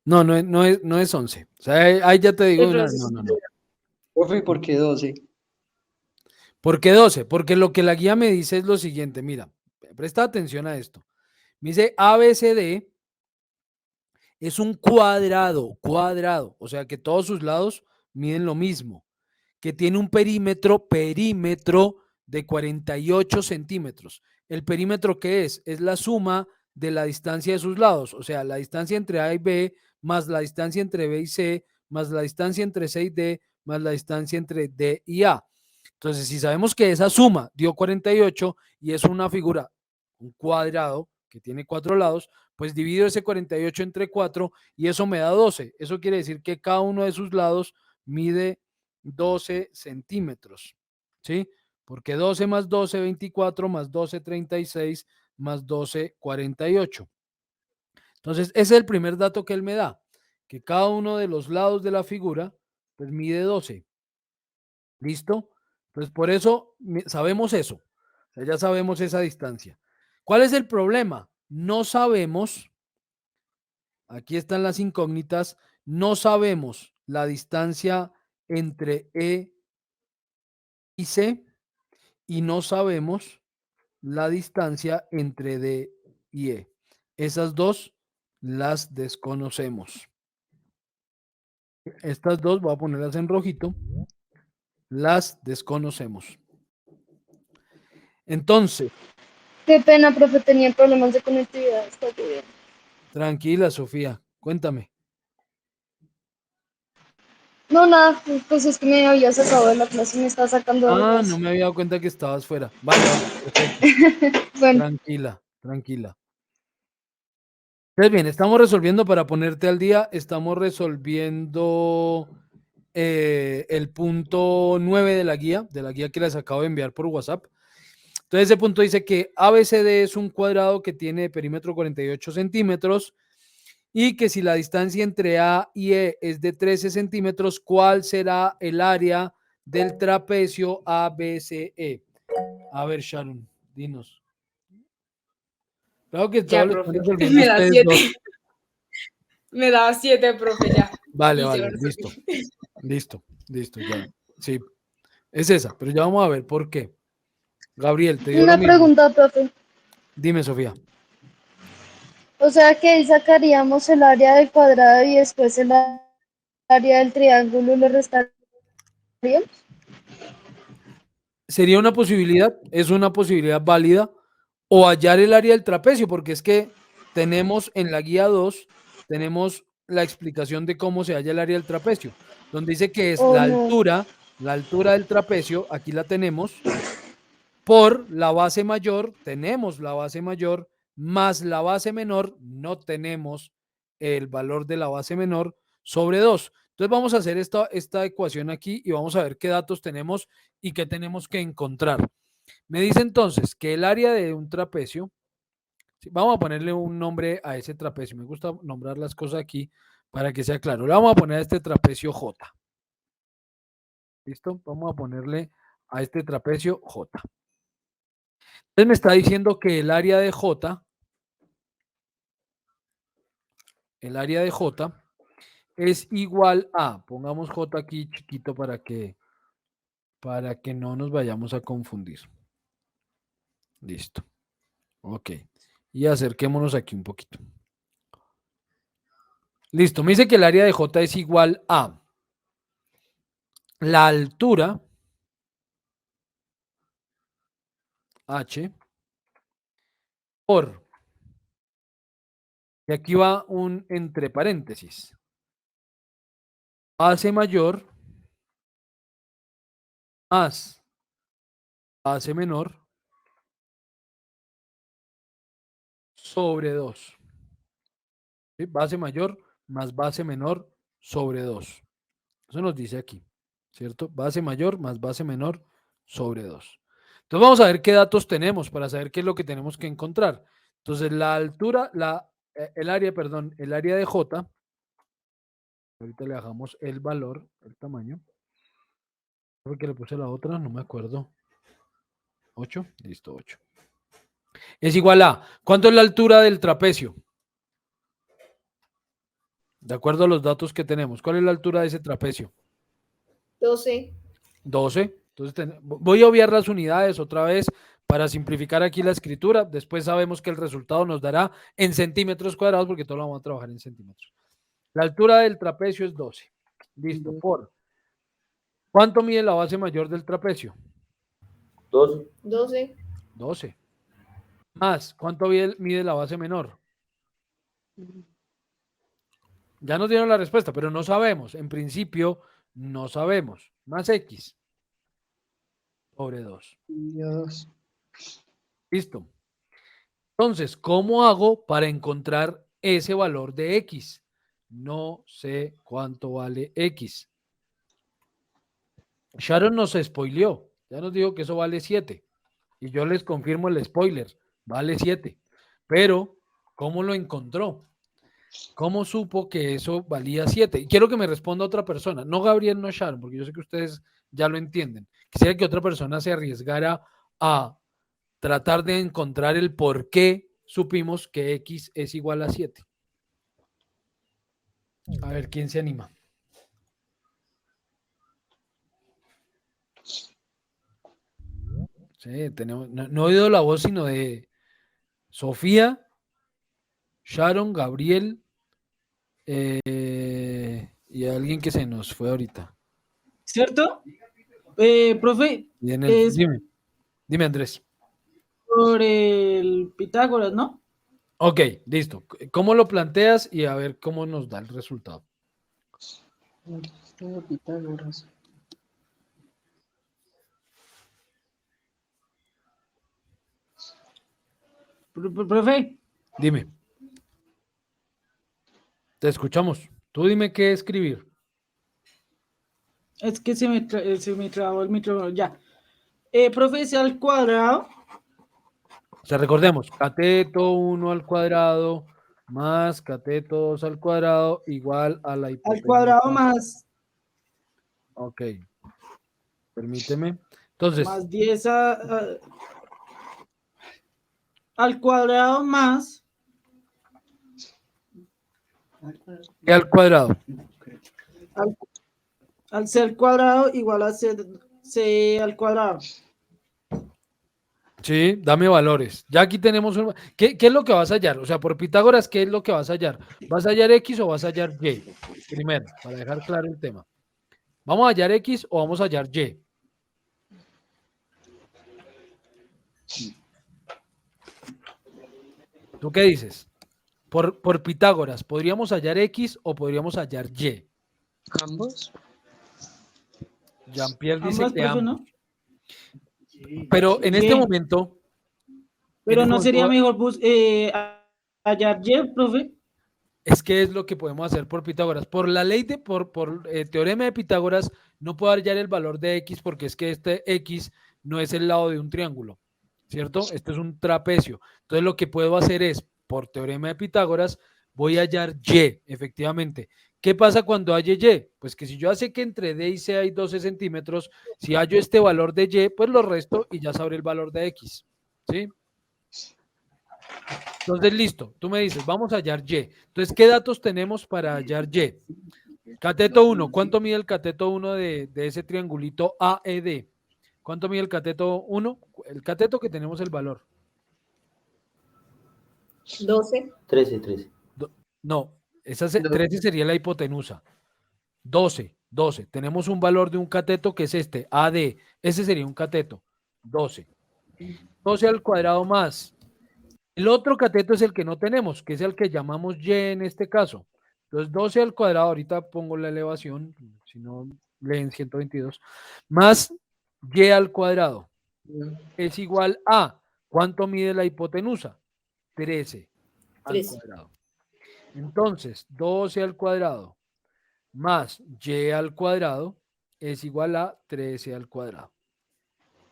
No, no es 11. O sea, ahí ya te digo, El no, proceso. no. Profe, ¿por qué 12? ¿Por qué 12? Porque lo que la guía me dice es lo siguiente, mira, presta atención a esto. Me dice ABCD es un cuadrado, o sea que todos sus lados miden lo mismo, que tiene un perímetro de 48 centímetros. ¿El perímetro qué es? Es la suma de la distancia de sus lados, o sea, la distancia entre A y B, más la distancia entre B y C, más la distancia entre C y D, más la distancia entre D y A. Entonces, si sabemos que esa suma dio 48 y es una figura, un cuadrado que tiene 4 lados, pues divido ese 48 entre 4 y eso me da 12. Eso quiere decir que cada uno de sus lados mide 12 centímetros, ¿sí? Porque 12 más 12, 24, más 12, 36, más 12, 48. Entonces, ese es el primer dato que él me da, que cada uno de los lados de la figura, pues mide 12. ¿Listo? Entonces, por eso sabemos eso. O sea, ya sabemos esa distancia. ¿Cuál es el problema? No sabemos, aquí están las incógnitas, no sabemos la distancia entre E y C y no sabemos la distancia entre D y E. Esas dos las desconocemos. Estas dos, voy a ponerlas en rojito, las desconocemos. Entonces, Qué pena, profe, tenía problemas de conectividad. Está bien. tranquila, Sofía, cuéntame. No, nada, pues es que me había sacado de la clase y me estaba sacando de la Ah, no clase. me había dado cuenta que estabas fuera. Vale, perfecto. Bueno, Tranquila. Entonces, bien, estamos resolviendo para ponerte al día, estamos resolviendo el punto 9 de la guía que les acabo de enviar por WhatsApp. Entonces, ese punto dice que ABCD es un cuadrado que tiene perímetro 48 centímetros y que si la distancia entre A y E es de 13 centímetros, ¿cuál será el área del trapecio ABCE? A ver, Sharon, dinos. Claro que todo Ya, lo están profe. resolviendo Me da ustedes 7. dos. Me da 7, profe, ya. Vale, Y se lo listo. resolví. Listo, ya. Sí, es esa, pero ya vamos a ver por qué. Gabriel, te dio lo una mismo. pregunta, profe. Dime, Sofía. O sea que ahí sacaríamos el área del cuadrado y después el área del triángulo y lo restaríamos. Sería una posibilidad, es una posibilidad válida, o hallar el área del trapecio, porque es que tenemos en la guía 2, tenemos la explicación de cómo se halla el área del trapecio, donde dice que es O no. la altura del trapecio, aquí la tenemos, por la base mayor, tenemos la base mayor, más la base menor, no tenemos el valor de la base menor sobre 2. Entonces vamos a hacer esta ecuación aquí y vamos a ver qué datos tenemos y qué tenemos que encontrar. Me dice entonces que el área de un trapecio, sí, vamos a ponerle un nombre a ese trapecio, me gusta nombrar las cosas aquí para que sea claro. Le vamos a poner a este trapecio J. ¿Listo? Vamos a ponerle a este trapecio J. Entonces me está diciendo que el área de J es igual a, pongamos J aquí chiquito para que no nos vayamos a confundir. Listo. Ok. Y acerquémonos aquí un poquito. Listo. Me dice que el área de J es igual a la altura H por, y aquí va un entre paréntesis, base mayor más base menor sobre 2. ¿Sí? Base mayor más base menor sobre 2. Eso nos dice aquí, ¿cierto? Base mayor más base menor sobre 2. Entonces vamos a ver qué datos tenemos para saber qué es lo que tenemos que encontrar. Entonces, la altura, el área, perdón, el área de J, ahorita le bajamos el valor, el tamaño. Porque le puse la otra, no me acuerdo. 8, listo, 8. Es igual a, ¿cuánto es la altura del trapecio? De acuerdo a los datos que tenemos, ¿cuál es la altura de ese trapecio? 12. 12. Entonces, voy a obviar las unidades otra vez para simplificar aquí la escritura. Después sabemos que el resultado nos dará en centímetros cuadrados porque todo lo vamos a trabajar en centímetros. La altura del trapecio es 12. Listo, por. ¿Cuánto mide la base mayor del trapecio? 12. 12. 12. Más, ¿cuánto mide la base menor? Ya nos dieron la respuesta, pero no sabemos. En principio, no sabemos. Más X sobre 2. Dios. Listo. Entonces, ¿cómo hago para encontrar ese valor de X? No sé cuánto vale X. Sharon nos spoileó. Ya nos dijo que eso vale 7. Y yo les confirmo el spoiler. Vale 7. Pero, ¿cómo lo encontró? ¿Cómo supo que eso valía 7? Y quiero que me responda otra persona. No Gabriel, no Sharon, porque yo sé que ustedes ya lo entienden. Quisiera que otra persona se arriesgara a tratar de encontrar el por qué supimos que X es igual a 7. A ver, ¿quién se anima? Sí, tenemos, no he oído la voz sino de Sofía, Sharon, Gabriel y alguien que se nos fue ahorita. ¿Cierto? Profe, es Dime Andrés. por el Pitágoras, ¿no? Ok, listo. ¿Cómo lo planteas? Y a ver cómo nos da el resultado. Pitágoras. Profe, Dime. Te escuchamos. Tú dime qué escribir. es que se me trabó el micrófono, ya. Profe, es al cuadrado. O sea, recordemos, cateto 1 al cuadrado más cateto 2 al cuadrado igual a la hipotenusa. Al cuadrado más. Ok. Permíteme. Entonces. Más 10 al cuadrado más. ¿Qué al cuadrado? Al C al cuadrado igual a C al cuadrado. Sí, dame valores. Ya aquí tenemos un... ¿Qué es lo que vas a hallar? O sea, por Pitágoras, ¿qué es lo que vas a hallar? ¿Vas a hallar X o vas a hallar Y? Primero, para dejar claro el tema. ¿Vamos a hallar X o vamos a hallar Y? ¿Tú qué dices? Por Pitágoras, ¿podríamos hallar X o podríamos hallar Y? Ambos. Jean-Pierre dice Ambas, que profe, ambos. ¿no? Pero en este momento... Pero no sería mejor hallar Y, profe. Es que es lo que podemos hacer por Pitágoras. Por la ley de, por teorema de Pitágoras, no puedo hallar el valor de X porque es que este X no es el lado de un triángulo, ¿cierto? Este es un trapecio. Entonces lo que puedo hacer es, por teorema de Pitágoras, voy a hallar Y, efectivamente. ¿Qué pasa cuando halle Y? Pues que si yo sé que entre D y C hay 12 centímetros, si hallo este valor de Y, pues lo resto y ya sabré el valor de X, ¿sí? Entonces, listo, tú me dices, vamos a hallar Y. Entonces, ¿qué datos tenemos para hallar Y? Cateto 1, ¿cuánto mide el cateto 1 de ese triangulito AED? ¿Cuánto mide el cateto 1? El cateto que tenemos el valor. 12. 13. No, 13 sería la hipotenusa. 12. Tenemos un valor de un cateto que es este, AD. Ese sería un cateto. 12. 12 al cuadrado más. El otro cateto es el que no tenemos, que es el que llamamos Y en este caso. Entonces, 12 al cuadrado, ahorita pongo la elevación, si no leen 122, más Y al cuadrado es igual a, ¿cuánto mide la hipotenusa? 13 al cuadrado. Entonces, 12 al cuadrado más Y al cuadrado es igual a 13 al cuadrado.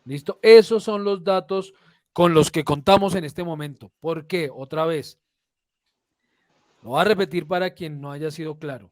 ¿Listo? Esos son los datos con los que contamos en este momento. ¿Por qué? Otra vez. Lo voy a repetir para quien no haya sido claro.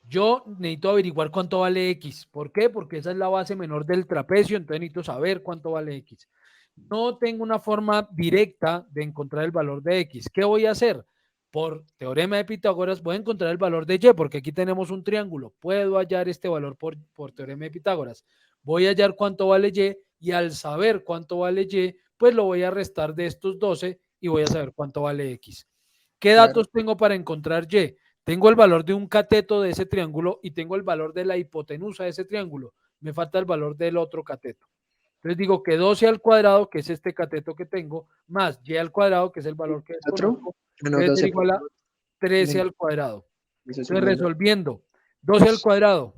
Yo necesito averiguar cuánto vale X. ¿Por qué? Porque esa es la base menor del trapecio, entonces necesito saber cuánto vale X. No tengo una forma directa de encontrar el valor de X. ¿Qué voy a hacer? Por teorema de Pitágoras voy a encontrar el valor de Y, porque aquí tenemos un triángulo. Puedo hallar este valor por teorema de Pitágoras. Voy a hallar cuánto vale Y, y al saber cuánto vale Y, pues lo voy a restar de estos 12 y voy a saber cuánto vale X. ¿Qué datos tengo para encontrar Y? Tengo el valor de un cateto de ese triángulo y tengo el valor de la hipotenusa de ese triángulo. Me falta el valor del otro cateto. Entonces digo que 12 al cuadrado, que es este cateto que tengo, más Y al cuadrado, que es el valor que desconozco, debe ser igual a 13 al cuadrado. Entonces resolviendo, 12 al cuadrado,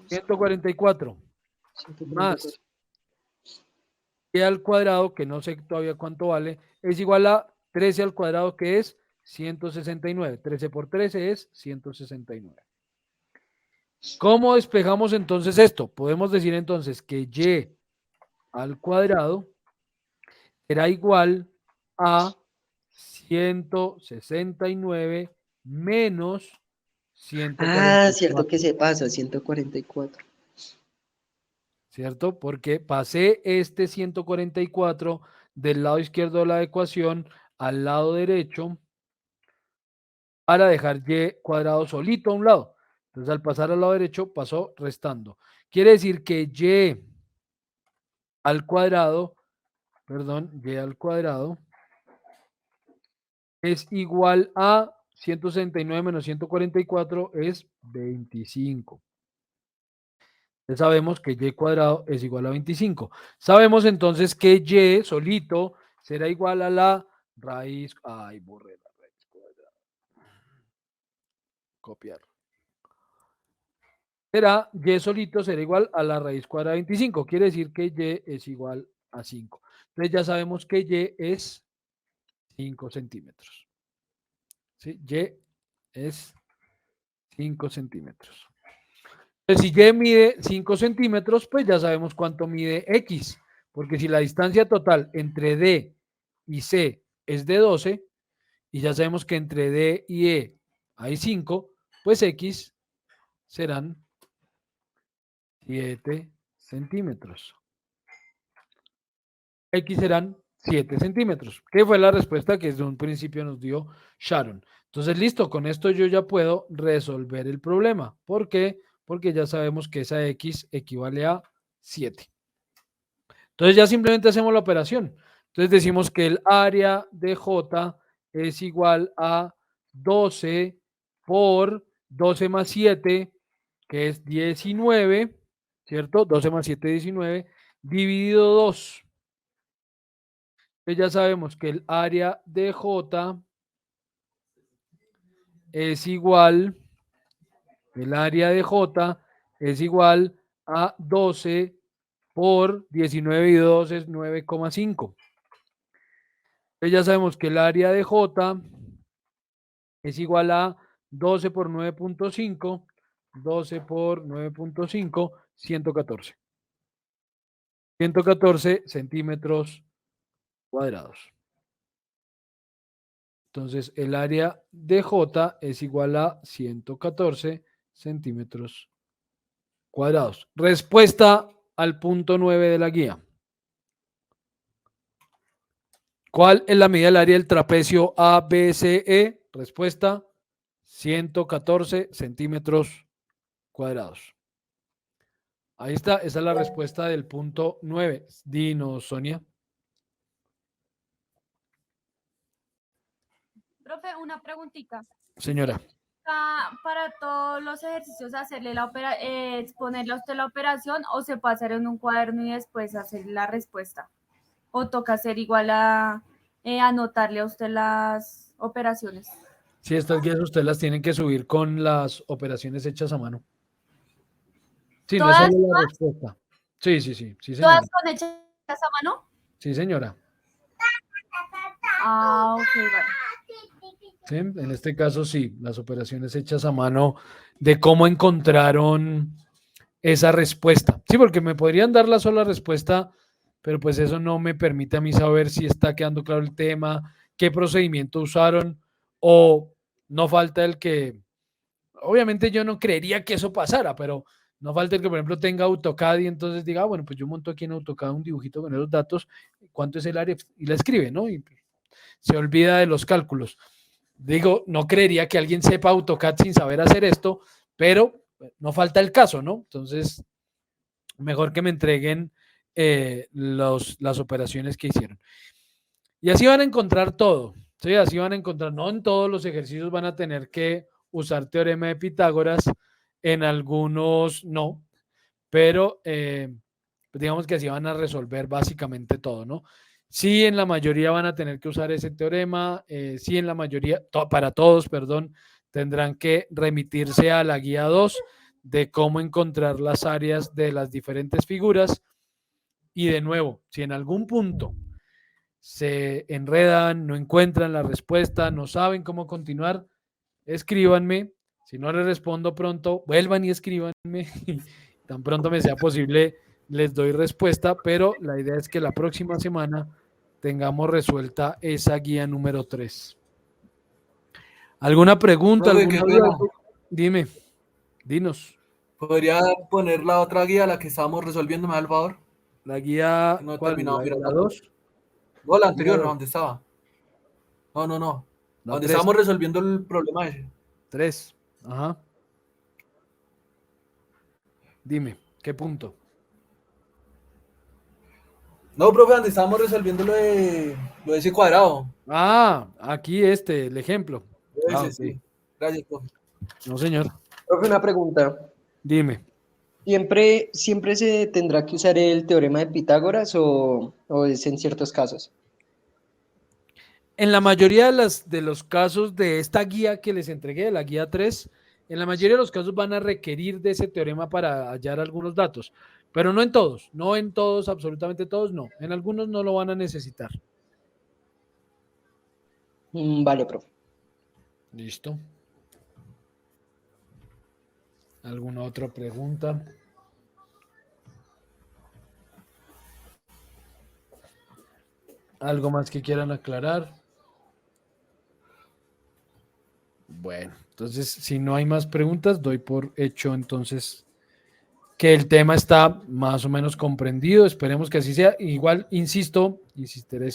144, más Y al cuadrado, que no sé todavía cuánto vale, es igual a 13 al cuadrado, que es 169. 13 por 13 es 169. ¿Cómo despejamos entonces esto? Podemos decir entonces que Y al cuadrado será igual a 169 menos 144. Ah, cierto que se pasa, 144. ¿Cierto? Porque pasé este 144 del lado izquierdo de la ecuación al lado derecho para dejar Y cuadrado solito a un lado. Entonces, al pasar al lado derecho, pasó restando. Quiere decir que Y al cuadrado, Y al cuadrado es igual a 169 menos 144 es 25. Ya sabemos que Y cuadrado es igual a 25. Sabemos entonces que Y solito será igual a la raíz. Ay, borré la raíz cuadrada. Copiar. Y solito será igual a la raíz cuadrada de 25. Quiere decir que Y es igual a 5. Entonces ya sabemos que Y es 5 centímetros. ¿Sí? Y es 5 centímetros. Entonces, si Y mide 5 centímetros, pues ya sabemos cuánto mide X. Porque si la distancia total entre D y C es de 12, y ya sabemos que entre D y E hay 5, pues X serán 7 centímetros. X serán 7 centímetros, que fue la respuesta que desde un principio nos dio Sharon. Entonces, listo, con esto yo ya puedo resolver el problema. ¿Por qué? Porque ya sabemos que esa X equivale a 7. Entonces ya simplemente hacemos la operación. Entonces decimos que el área de J es igual a 12 por 12 más 7, que es 19, ¿cierto? 12 más 7, 19, dividido 2. Entonces ya sabemos que el área de J es igual, a 12 por 19 y 2 es 9,5. Entonces ya sabemos que el área de J es igual a 12 por 9.5, 12 por 9.5, 114. 114 centímetros cuadrados. Entonces el área de J es igual a 114 centímetros cuadrados. Respuesta al punto 9 de la guía. ¿Cuál es la medida del área del trapecio ABCE? Respuesta, 114 centímetros cuadrados. Ahí está, esa es la respuesta del punto 9. Dinos, Sonia. Profe, una preguntita. Señora. Para todos los ejercicios, hacerle exponerle a usted la operación, o se puede hacer en un cuaderno y después hacer la respuesta, o toca hacer igual a anotarle a usted las operaciones. Sí, estas guías usted las tienen que subir con las operaciones hechas a mano. Sí, no es solo la respuesta. Sí, señora. ¿Todas son hechas a mano? Sí, señora. Ah, ok, vale. Sí, en este caso sí, las operaciones hechas a mano de cómo encontraron esa respuesta. Sí, porque me podrían dar la sola respuesta pero pues eso no me permite a mí saber si está quedando claro el tema, qué procedimiento usaron, o no falta el que, obviamente yo no creería que eso pasara, pero no falta el que, por ejemplo, tenga AutoCAD y entonces diga, bueno, pues yo monto aquí en AutoCAD un dibujito con esos datos, cuánto es el área, y la escribe, ¿no? Y se olvida de los cálculos. Digo, no creería que alguien sepa AutoCAD sin saber hacer esto, pero no falta el caso, ¿no? Entonces, mejor que me entreguen las operaciones que hicieron. Y así van a encontrar todo, ¿sí? Así van a encontrar, no en todos los ejercicios van a tener que usar teorema de Pitágoras, en algunos no, pero digamos que así van a resolver básicamente todo, ¿no? Sí, en la mayoría van a tener que usar ese teorema, sí, en la mayoría, para todos, perdón, tendrán que remitirse a la guía 2 de cómo encontrar las áreas de las diferentes figuras. Y de nuevo, si en algún punto se enredan, no encuentran la respuesta, no saben cómo continuar, escríbanme. Si no les respondo pronto, vuelvan y escríbanme. Tan pronto me sea posible, les doy respuesta, pero la idea es que la próxima semana tengamos resuelta esa guía número 3. ¿Alguna pregunta? Profe, ¿Alguna qué duda? pena. Dime, dinos. ¿Podría poner la otra guía, la que estábamos resolviendo, me da el favor? La guía, No he ¿cuál? terminado ¿La mirando. 2? No, la anterior, Guía no, dos. ¿dónde estaba? No. La Donde 3. estábamos resolviendo el problema ese. 3. Ajá. Dime, ¿qué punto? No, profe, donde estábamos resolviendo lo de ese cuadrado. Ah, aquí el ejemplo. Ese, Ok. sí. Gracias, profe. No, señor. Profe, una pregunta. Dime. ¿Siempre se tendrá que usar el teorema de Pitágoras o es en ciertos casos? En la mayoría de los casos de esta guía que les entregué, la guía 3, en la mayoría de los casos van a requerir de ese teorema para hallar algunos datos, pero no en todos, absolutamente todos, no. En algunos no lo van a necesitar. Vale, profe. Listo. ¿Alguna otra pregunta? ¿Algo más que quieran aclarar? Bueno, entonces, si no hay más preguntas, doy por hecho entonces que el tema está más o menos comprendido. Esperemos que así sea. Igual, insistiré